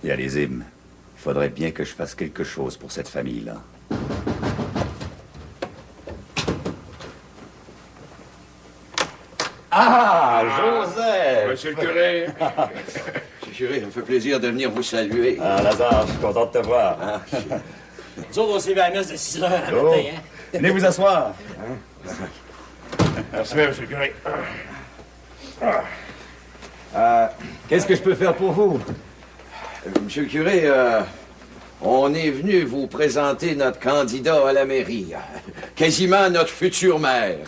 Et allez-y, il faudrait bien que je fasse quelque chose pour cette famille-là. Ah, Joseph! Monsieur le curé! Monsieur le curé, ça me fait plaisir de venir vous saluer. Ah, Lazare, je suis content de te voir. Nous autres, on s'est vu à la messe de 6 heures à Oh. matin, hein? Venez vous asseoir. Merci bien, monsieur le curé. Qu'est-ce que je peux faire pour vous? Monsieur le curé, on est venu vous présenter notre candidat à la mairie. Quasiment notre futur maire.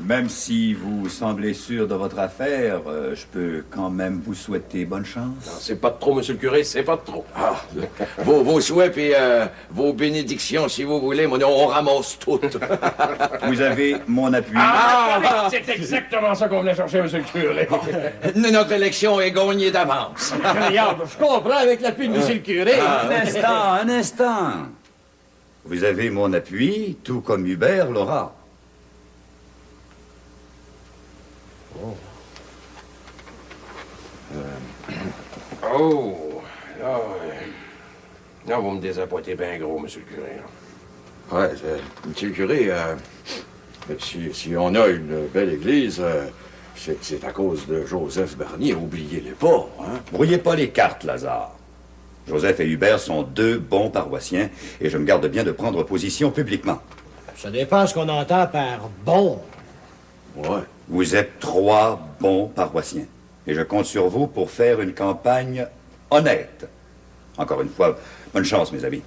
Même si vous semblez sûr de votre affaire, je peux quand même vous souhaiter bonne chance. Non, c'est pas de trop, monsieur le curé, c'est pas de trop. Ah, vos souhaits et vos bénédictions, si vous voulez, mais on ramasse toutes. Vous avez mon appui. Ah, c'est exactement ça qu'on venait chercher, monsieur le curé. Notre élection est gagnée d'avance. Regarde, je comprends avec l'appui de monsieur le curé. Un instant. Vous avez mon appui, tout comme Hubert l'aura. Oh, là, vous me désappointez bien gros, monsieur le curé. Là. Ouais, monsieur le curé, si on a une belle église, c'est à cause de Joseph Bernier, oubliez-les pas, hein? Brouillez pas les cartes, Lazare. Joseph et Hubert sont deux bons paroissiens et je me garde bien de prendre position publiquement. Ça dépend ce qu'on entend par bon. Ouais. Vous êtes trois bons paroissiens et je compte sur vous pour faire une campagne honnête. Encore une fois, bonne chance, mes amis.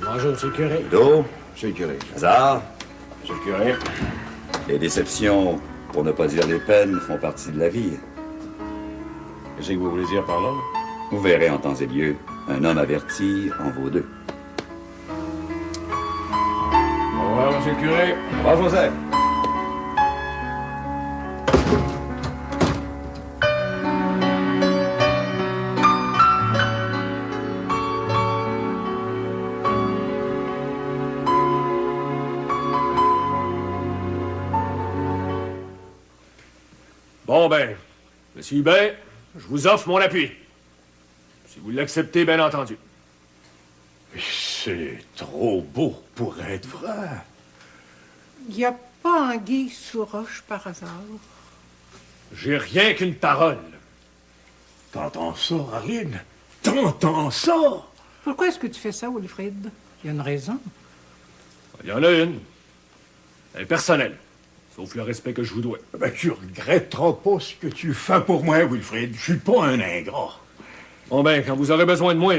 Bonjour, monsieur le curé. Ludo, monsieur le curé. Lazare, monsieur le curé. Les déceptions, pour ne pas dire les peines, font partie de la vie. Qu'est-ce que vous voulez dire par là? Vous verrez en temps et lieu, un homme averti en vaut deux. Au revoir, monsieur le curé. Au revoir, Joseph. Bon, ben, monsieur Hubert, je vous offre mon appui. Si vous l'acceptez, bien entendu. C'est trop beau pour être vrai. Il n'y a pas anguille sous roche par hasard. J'ai rien qu'une parole. T'entends ça, Arline? T'entends ça? Pourquoi est-ce que tu fais ça, Wilfrid? Il y a une raison. Il y en a une. Elle est personnelle. Sauf le respect que je vous dois. Ben, tu regretteras pas ce que tu fais pour moi, Wilfrid. Je suis pas un ingrat. Bon ben, quand vous aurez besoin de moi,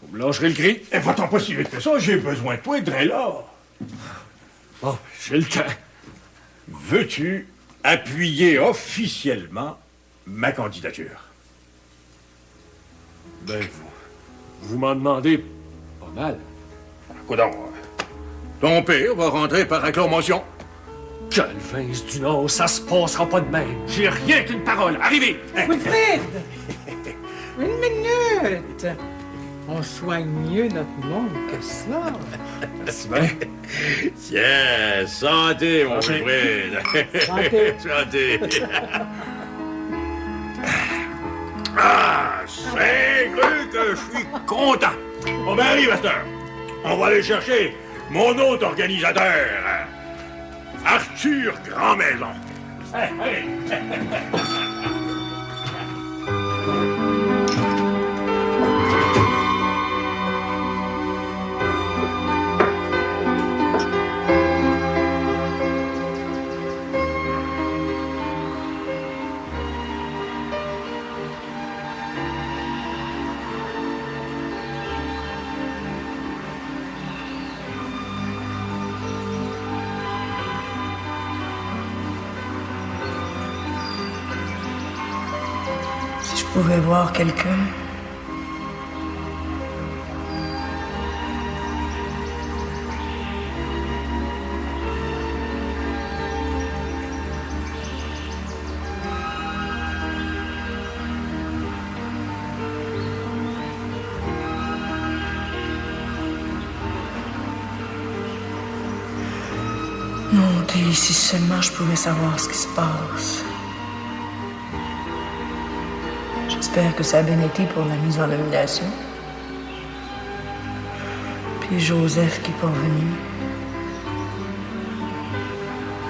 vous me lâcherez le cri. Et va-t'en pas si vite que ça, j'ai besoin de toi, là. Bon, j'ai le temps. Veux-tu appuyer officiellement ma candidature? Ben, vous m'en demandez pas mal. Coudonc, ton père va rentrer par acclamation. Calvins du Nord, ça se passera pas de même. J'ai rien qu'une parole. Arrivez! Wilfrid! Une minute! On soigne mieux notre monde que ça. Merci bien. Tiens, santé, mon Wilfrid. Santé. Santé. Ah, c'est cru que je suis content. On va arriver à cette heure. On va aller chercher mon autre organisateur, Arthur Grandmaison. Allez. Si je pouvais voir quelqu'un. Mon Dieu, si seulement je pouvais savoir ce qui se passe. J'espère que ça a bien été pour la mise en nomination. Puis Joseph qui est pas revenu.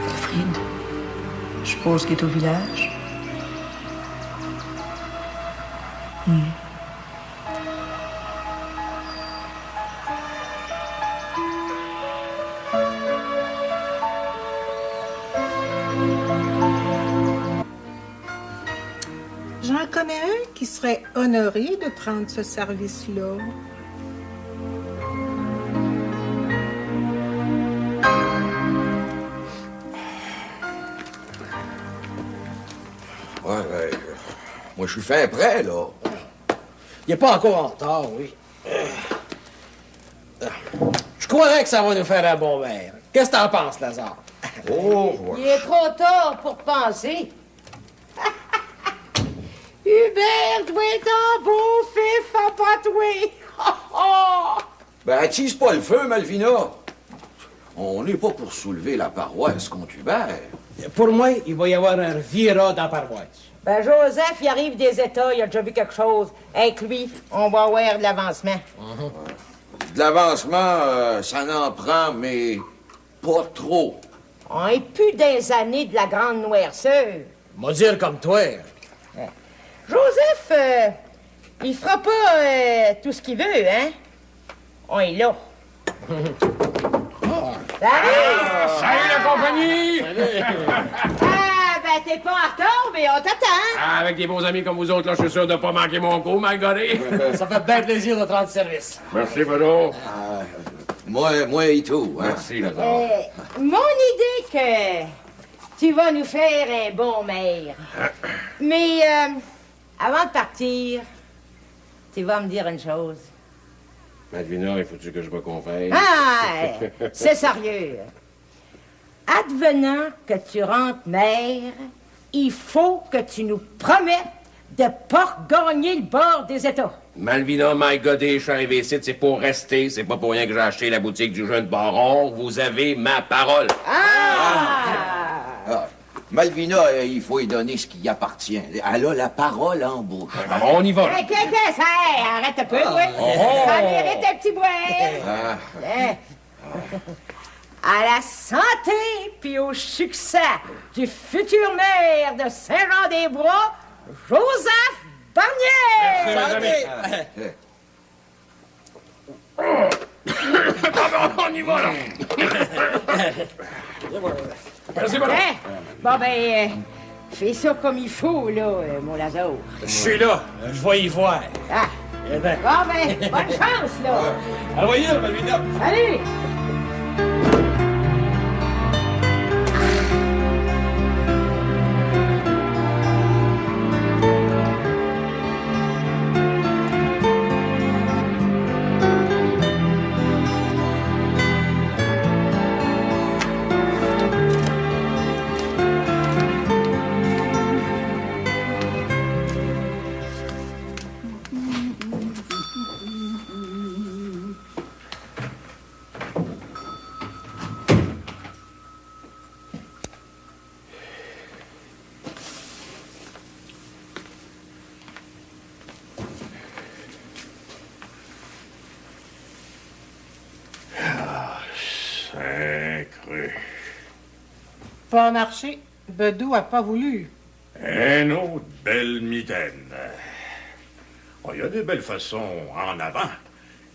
Wilfrid, je suppose qu'il est au village. J'en connais un qui serait honoré de prendre ce service-là. Ouais, moi, je suis fin prêt, là. Il n'est pas encore en retard, oui. Je croirais que ça va nous faire un bon verre. Qu'est-ce que t'en penses, Lazare? Oh, Il est trop tard pour penser. Hubert doit être un beau fif à patouer. Ben, attise pas le feu, Malvina. On n'est pas pour soulever la paroisse contre Hubert. Pour moi, il va y avoir un virat dans la paroisse. Ben, Joseph, il arrive des États, il a déjà vu quelque chose. Avec lui, on va avoir de l'avancement. De l'avancement, ça n'en prend, mais pas trop. On est plus des années de la grande noirceur. M'a dire comme toi. Joseph, il fera pas tout ce qu'il veut, hein? On est là. Salut la compagnie! Ah, ben t'es pas en retard, mais on t'attend. Ah, avec des bons amis comme vous autres, là, je suis sûr de pas manquer mon coup, Marguerite. Ça fait bien plaisir de te rendre service. Merci, Pedro. Moi et tout. Hein? Merci, Lazare. Mon idée que tu vas nous faire un bon maire. Mais avant de partir, tu vas me dire une chose. Malvina, il faut-tu que je me confesse? Ah, c'est sérieux. Advenant que tu rentres maire, il faut que tu nous promettes de pas gagner le bord des États. Malvina, my God, je suis arrivé ici, c'est pour rester. C'est pas pour rien que j'ai acheté la boutique du jeune baron. Vous avez ma parole. Malvina, il faut lui donner ce qui y appartient. Elle a la parole en bouche. On y va. Arrête un peu, oui. Ça mérite un petit bois. À la santé puis au succès du futur maire de Saint-Jean-des-Bois, Joseph Barnier! On y va, là. Merci, madame. Bon, ben, fais ça comme il faut, là, mon Lazare. Je suis là. Je vais y voir. Ah. Eh ben. Bon, ben, bonne chance, là. Allez, Malvina. Salut! Pas marché. Bedou a pas voulu. Une autre belle mitaine. Oh, il y a des belles façons en avant.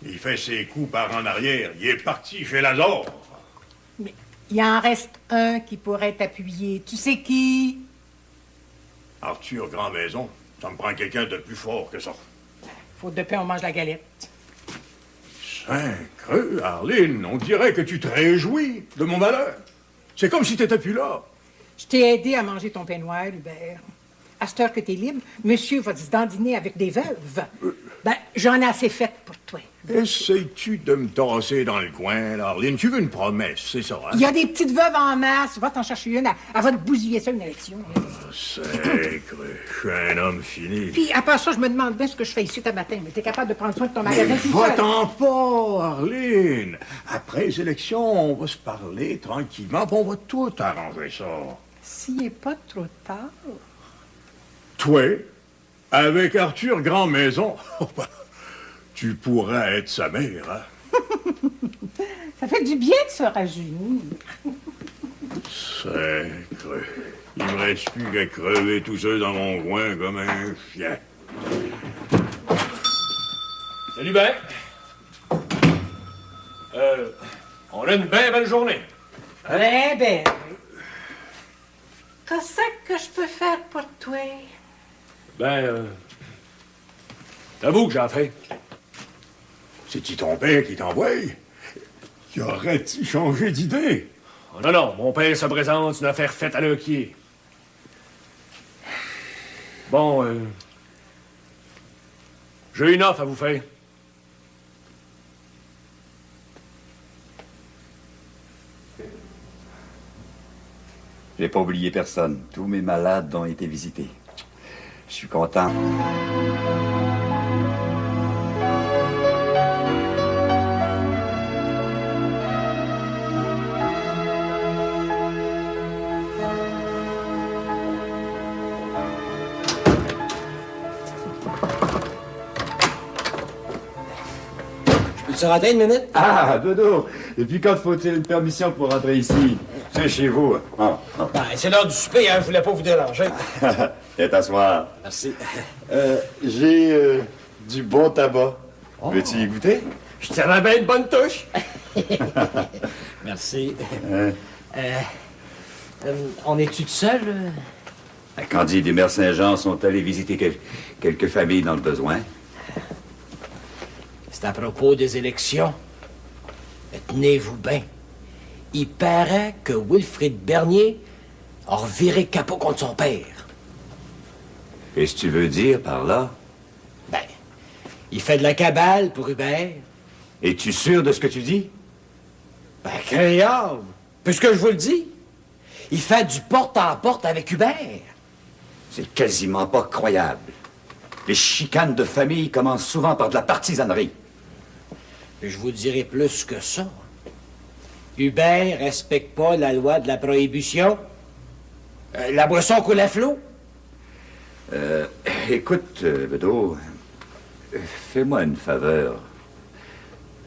Il fait ses coups par en arrière. Il est parti chez Lazare. Mais il en reste un qui pourrait t'appuyer. Tu sais qui? Arthur Grand-Maison. Ça me prend quelqu'un de plus fort que ça. Faut de pain, on mange la galette. Saint-Creux, Arline, on dirait que tu te réjouis de mon malheur. C'est comme si t'étais plus là. Je t'ai aidé à manger ton pain noir, Hubert. À cette heure que t'es libre, monsieur va se dandiner avec des veuves. Ben, j'en ai assez fait pour toi. Essayes-tu de me tasser dans le coin, là, Arline? Tu veux une promesse, c'est ça, hein? Il y a des petites veuves en masse. Va t'en chercher une. Elle va te bousiller ça, une élection. Saint-Creux, je suis un homme fini. Puis, à part ça, je me demande bien ce que je fais ici ce matin. Mais t'es capable de prendre soin de ton magasin tout seul. Va-t'en pas, Arline. Après les élections, on va se parler tranquillement, puis on va tout arranger ça. S'il n'est pas trop tard. Toi, Avec Arthur Grand-Maison, tu pourrais être sa mère, hein? Ça fait du bien de se rajeunir. Sacre. Il me reste plus qu'à crever tout seul dans mon coin comme un chien. Salut, Ben. On a une bien belle journée. Ben. Qu'est-ce que je peux faire pour toi? T'avoues que j'ai fait. C'est-tu ton père qui t'envoie? Y aurait-il changé d'idée? Oh non, mon père se présente une affaire faite à l'œquier. Bon, j'ai une offre à vous faire. J'ai pas oublié personne. Tous mes malades ont été visités. Je suis content. Tu rentrer une minute? Ah, Dodo! Et puis quand faut-il une permission pour rentrer ici? C'est chez vous. Ah, ah. Ben, c'est l'heure du souper, hein? Je voulais pas vous déranger. Viens t'asseoir. Merci. J'ai du bon tabac. Veux-tu y goûter? Je tiendrais bien une bonne touche. Merci. On est-tu tout seul? Candide et Mère Saint-Jean sont allés visiter quelques familles dans le besoin. C'est à propos des élections. Tenez-vous bien. Il paraît que Wilfrid Bernier a reviré capot contre son père. Qu'est-ce que tu veux dire par là? Ben, il fait de la cabale pour Hubert. Es-tu sûr de ce que tu dis? Ben, créole. Puisque je vous le dis, il fait du porte-en-porte avec Hubert. C'est quasiment pas croyable. Les chicanes de famille commencent souvent par de la partisanerie. Et je vous dirai plus que ça. Hubert respecte pas la loi de la prohibition. La boisson coule à flot. Écoute, Bedeau, fais-moi une faveur.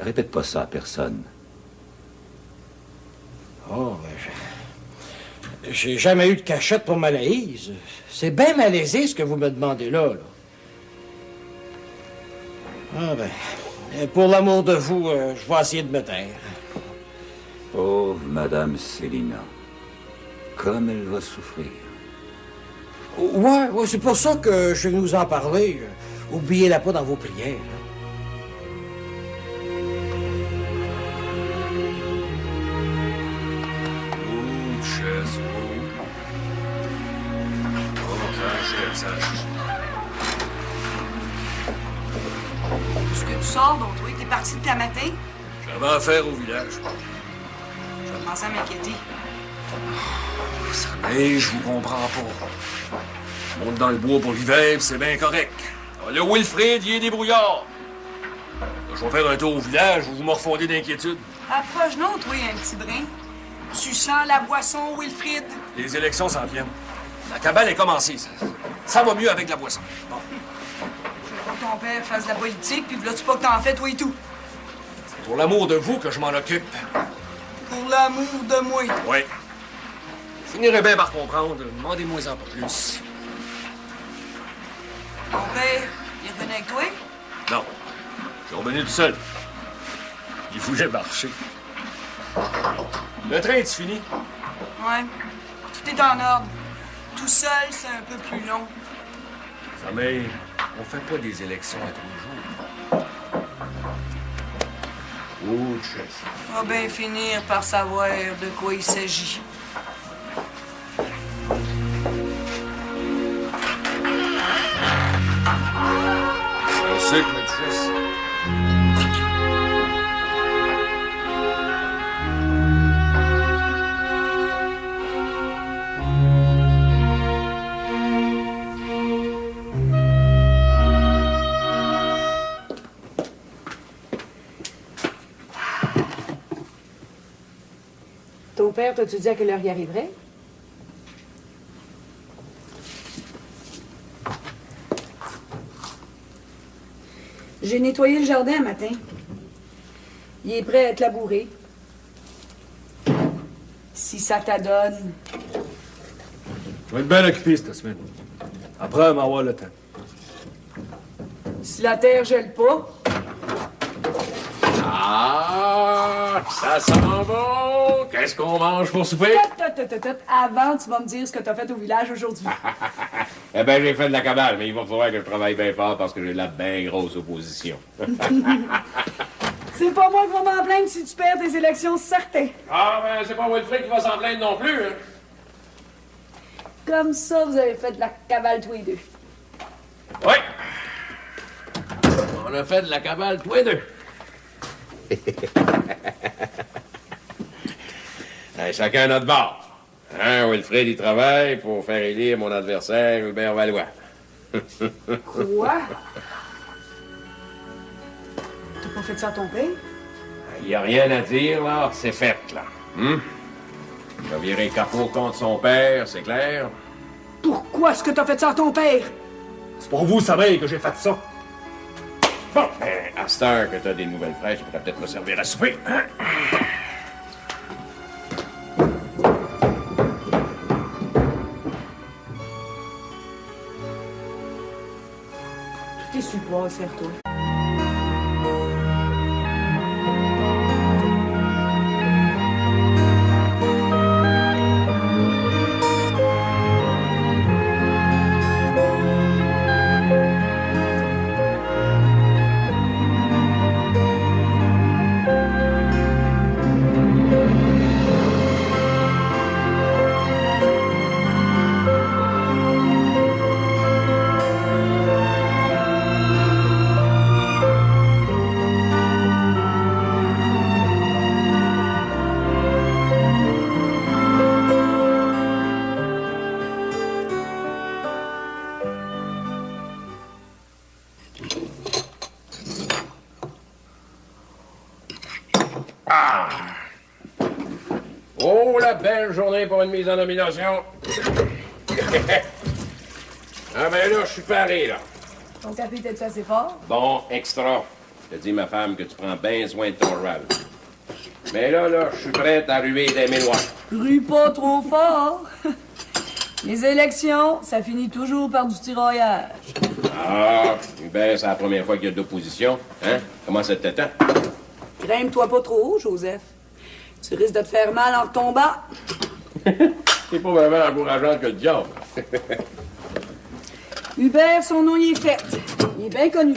Répète pas ça à personne. Oh, j'ai jamais eu de cachette pour Malaise. C'est bien malaisé ce que vous me demandez là. Ah ben, pour l'amour de vous, je vais essayer de me taire. Pauvre Madame Célina. Comme elle va souffrir. Ouais, c'est pour ça que je vais vous en parler. Oubliez-la pas dans vos prières. Est-ce que tu sors, donc, toi? T'es parti de ta matin? J'avais affaire au village. Je commence à m'inquiéter. Ça neige, je vous comprends pas. Je monte dans le bois pour l'hiver, puis c'est bien correct. Ah, le Wilfrid, il est débrouillard. Là, je vais faire un tour au village, vous me refondez d'inquiétude. Approche-nous, toi, un petit brin. Tu sens la boisson, Wilfrid? Les élections s'en viennent. La cabale est commencée. Ça va mieux avec la boisson. Bon. Je veux pas que ton père fasse de la politique, puis là, tu pas que t'en fais, toi et tout. C'est pour l'amour de vous que je m'en occupe. Pour l'amour de moi. Oui. Vous finirez bien par comprendre. Demandez-moi-en pas plus. Ton père, il est revenu avec toi? Non. Je suis revenu tout seul. Il voulait marcher. Le train est fini? Ouais. Tout est en ordre. Tout seul, c'est un peu plus long. Mais on fait pas des élections à tous les jours. Autre chose. On va bien finir par savoir de quoi il s'agit. Je sais que maîtresse. Ton père, t'as-tu dit à quelle heure il arriverait? J'ai nettoyé le jardin un matin. Il est prêt à être labouré. Si ça t'adonne. Je vais être bien occupé cette semaine. Après, on va avoir le temps. Si la terre gèle pas. Ah, ça sent bon. Qu'est-ce qu'on mange pour souper? Avant, tu vas me dire ce que t'as fait au village aujourd'hui. Eh bien, j'ai fait de la cabale, mais il va falloir que je travaille bien fort parce que j'ai de la bien grosse opposition. C'est pas moi qui va m'en plaindre si tu perds tes élections, certain. Ah, ben, c'est pas Wilfrid qui va s'en plaindre non plus, hein. Comme ça, vous avez fait de la cabale tous les deux. Oui. On a fait de la cabale tous les deux. Hey, chacun notre bord. Hein, Wilfrid, il travaille pour faire élire mon adversaire, Hubert Valois. Quoi? T'as pas fait ça à ton père? Il n'y a rien à dire, là. C'est fait, là. Il a viré capot contre son père, c'est clair. Pourquoi est-ce que t'as fait ça à ton père? C'est pour vous, savez, que j'ai fait ça. Bon, ben, à cette heure que t'as des nouvelles fraîches, tu pourrais peut-être me servir à souper. Hein? Tout est super, serre-toi. Oh, la belle journée pour une mise en nomination. Ah ben là, je suis paré, là. Ton café était-tu assez fort? Bon, extra. Je te dis, ma femme, que tu prends bien soin de ton cheval. Mais là, je suis prête à ruer des mélois. Rue pas trop fort. Les élections, ça finit toujours par du tiraillage. Ah, ben, c'est la première fois qu'il y a de l'opposition. Hein? Comment ça t'attend? Grimpe-toi pas trop haut, Joseph. Tu risques de te faire mal en tombant. C'est pas vraiment encourageant que le diable. Hubert, son nom, il est fait. Il est bien connu.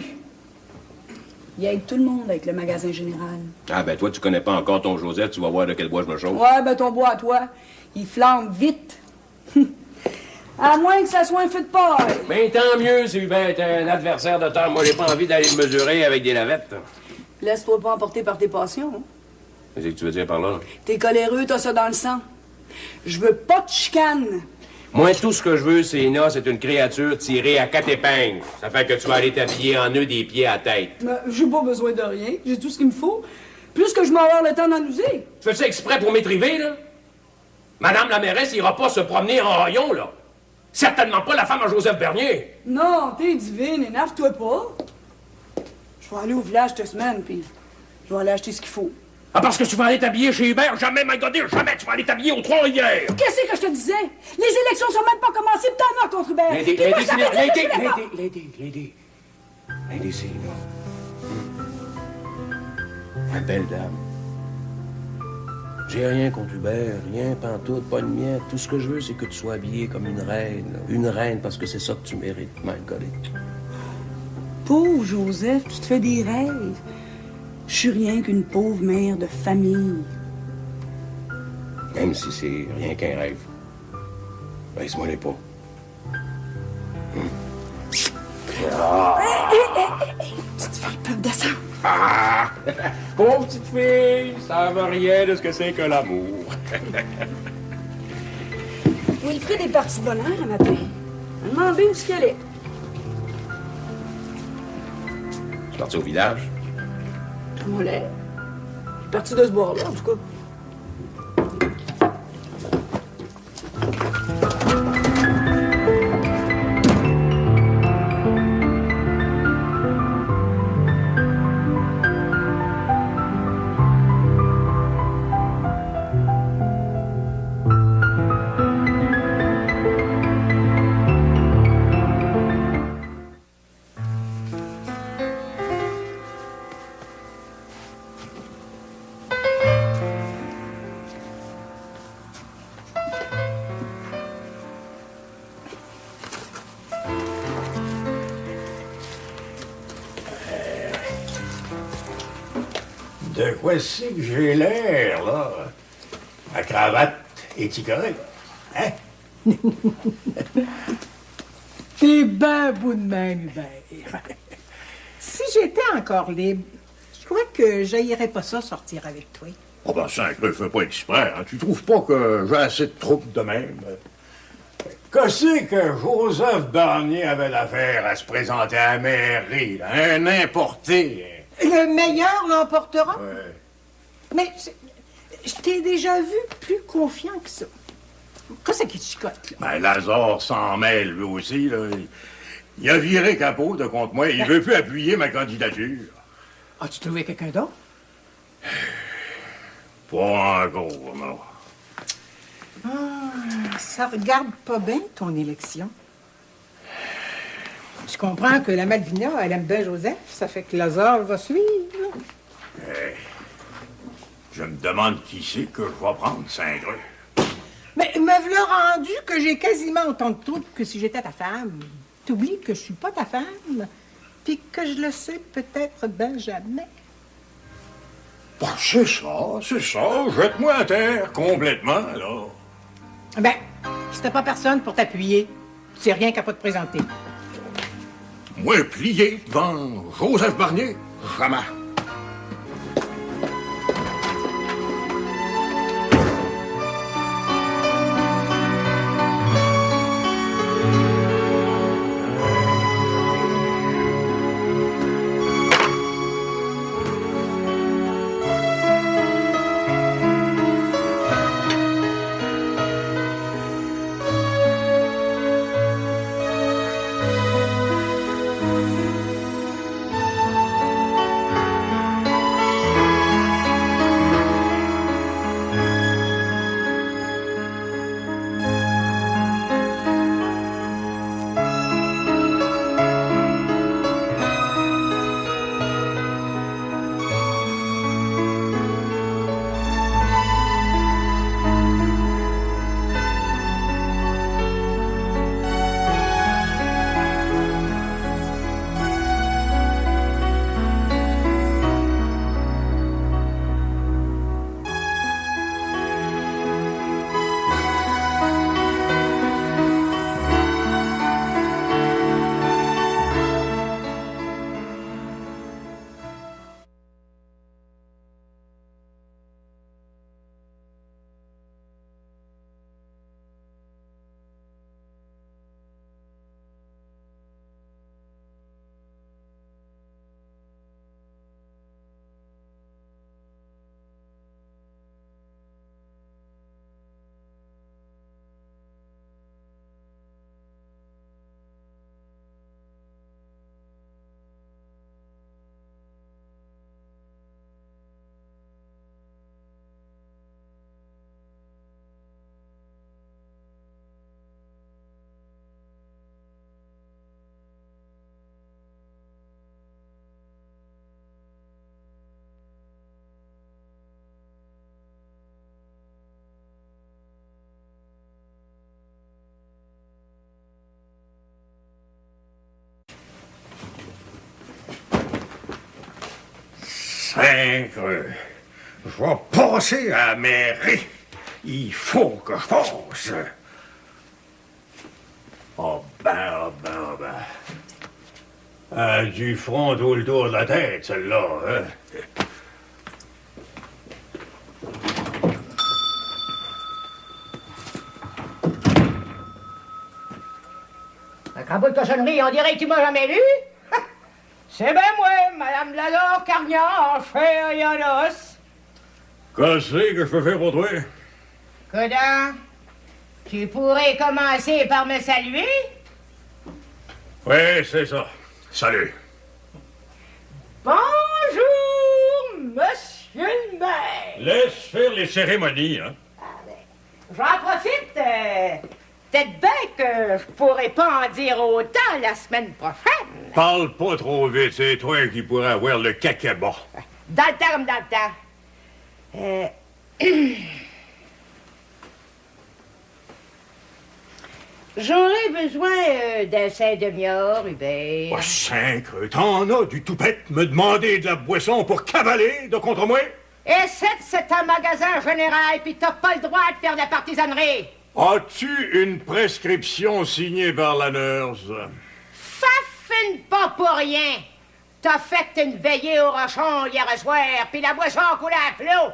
Il aide tout le monde avec le magasin général. Ah, ben, toi, tu connais pas encore ton Joseph, tu vas voir de quel bois je me chauffe. Ouais, ben ton bois à toi, il flambe vite. À moins que ça soit un feu de paille. Ben, tant mieux si Hubert est un adversaire de temps. Moi, j'ai pas envie d'aller me mesurer avec des lavettes. Laisse-toi pas emporter par tes passions. Hein? Qu'est-ce que tu veux dire par là? T'es coléreux, t'as ça dans le sang. Je veux pas de chicane. Moi, tout ce que je veux, c'est une créature tirée à 4 épingles. Ça fait que tu vas aller t'habiller en nœud des pieds à la tête. J'ai pas besoin de rien. J'ai tout ce qu'il me faut. Plus que je m'en vais avoir le temps d'en user. Tu fais ça exprès pour m'étriver, là? Madame la mairesse ira pas se promener en rayon, là. Certainement pas la femme à Joseph Bernier. Non, t'es divine, énerve-toi pas. Je vais aller au village cette semaine, puis je vais aller acheter ce qu'il faut. Ah, parce que tu vas aller t'habiller chez Hubert? Jamais, my God, jamais tu vas aller t'habiller aux Trois-Rivières. Qu'est-ce que je te disais? Les élections sont même pas commencées, pis t'en as contre Hubert. Lady, c'est là. Ma belle dame. J'ai rien contre Hubert, rien, pantoute, pas de miette. Tout ce que je veux, c'est que tu sois habillée comme une reine. Là. Une reine, parce que c'est ça que tu mérites, my God. Pauvre Joseph, tu te fais des rêves. Je suis rien qu'une pauvre mère de famille. Même si c'est rien qu'un rêve. Baisse-moi les pas. Petite fille, peuvent descendre. Ah! Pauvre petite fille, ça veut rien de ce que c'est que l'amour. Wilfrid est parti de bonne heure un matin. On a demandé où ce qu'elle est. Tu es parti au village? Comment l'est? Je suis parti de ce bord-là, en tout cas. De quoi c'est que j'ai l'air, là? Ma cravate étiquetée. Hein? T'es ben beau de même, Hubert. Si j'étais encore libre, je crois que j'haïrais pas ça sortir avec toi. Oh ben, sacré, fais pas exprès. Hein? Tu trouves pas que j'ai assez de troupes de même? Qu'est-ce que Joseph Barnier avait l'affaire à se présenter à la mairie, là? Un importé. Le meilleur l'emportera? Ouais. Mais je t'ai déjà vu plus confiant que ça. Qu'est-ce qui chicote, là? Ben, Lazare s'en mêle, lui aussi, là. Il a viré capot de contre moi. Il veut plus appuyer ma candidature. As-tu trouvé quelqu'un d'autre? Pas encore, non. Ça regarde pas bien, ton élection. Je comprends que la Malvina, elle aime bien Joseph. Ça fait que Lazare va suivre. Hey, je me demande qui c'est que je vais prendre, Saint-Greux. Mais me v'là rendu que j'ai quasiment autant de troubles que si j'étais ta femme. T'oublies que je suis pas ta femme, puis que je le sais peut-être ben jamais. Ben, c'est ça. Jette-moi à terre, complètement, là. Ben, si t'as pas personne pour t'appuyer, c'est rien qu'à pas te présenter. Moi, plié devant Joseph Barnier, jamais. Saint-Greux, je vais passer à la mairie. Il faut que je passe. Oh ben. Du front tout le tour de la tête, celle-là, hein? Un crapaud de cochonnerie, on dirait que tu m'as jamais vu. C'est bien moi, Madame Lazare Cargnard, en chair et en os. Qu'est-ce que je peux faire pour toi? Coudin, tu pourrais commencer par me saluer? Oui, c'est ça. Salut. Bonjour, monsieur le maire. Laisse faire les cérémonies, hein? J'en profite. Peut-être bien que je pourrais pas en dire autant la semaine prochaine. Parle pas trop vite, c'est toi qui pourrais avoir le cacabat. Dans le temps comme dans le temps. J'aurais besoin d'un 5 demi-heure, Hubert. Oh, Saint-Creux, t'en as du toupette me demander de la boisson pour cavaler de contre moi? Et c'est un magasin général, puis t'as pas le droit de faire de la partisanerie. As-tu une prescription signée par la nurse? Fafine pas pour rien. T'as fait une veillée au rochon hier soir, puis la boisson coulait à flot.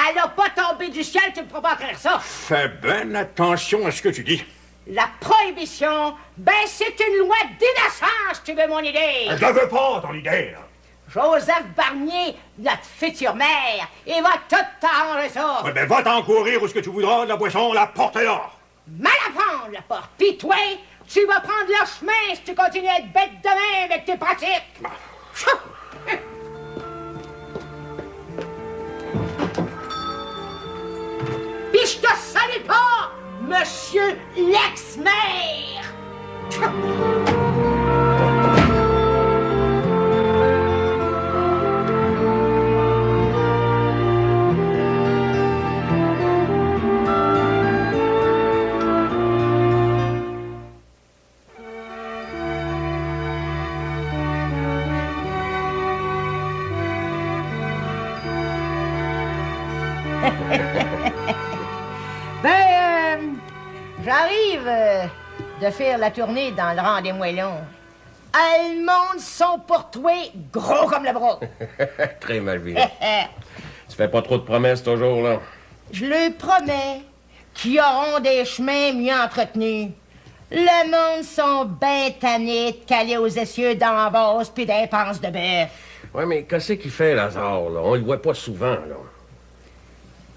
Elle a pas tombé du ciel, tu ne peux pas faire ça. Fais bien attention à ce que tu dis. La prohibition, ben c'est une loi d'innocence, tu veux mon idée. Je la veux pas, ton idée, là. Joseph Barnier, notre future mère, il va tout t'arranger ça. Ouais, ben va t'en courir où ce que tu voudras, de la boisson, la porte est là. Mal à prendre, la porte. Pis toi, tu vas prendre le chemin si tu continues à être bête de main avec tes pratiques. Pis je te salue pas, monsieur l'ex-maire. J'arrive de faire la tournée dans le rang des moellons. Le monde sont pour toi gros comme le bras. Très mal vu. Tu fais pas trop de promesses toujours, là. Je leur promets qu'ils auront des chemins mieux entretenus. Le monde sont ben tannés de caler aux essieux d'embauche pis d'impenses de bœuf. Ouais, mais qu'est-ce qu'il fait, Lazare, là? On le voit pas souvent, là.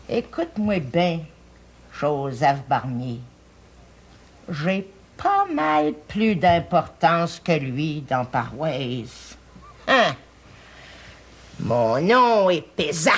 Écoute-moi bien, Joseph Barnier. J'ai pas mal plus d'importance que lui dans Paroisse. Hein? Mon nom est pesant.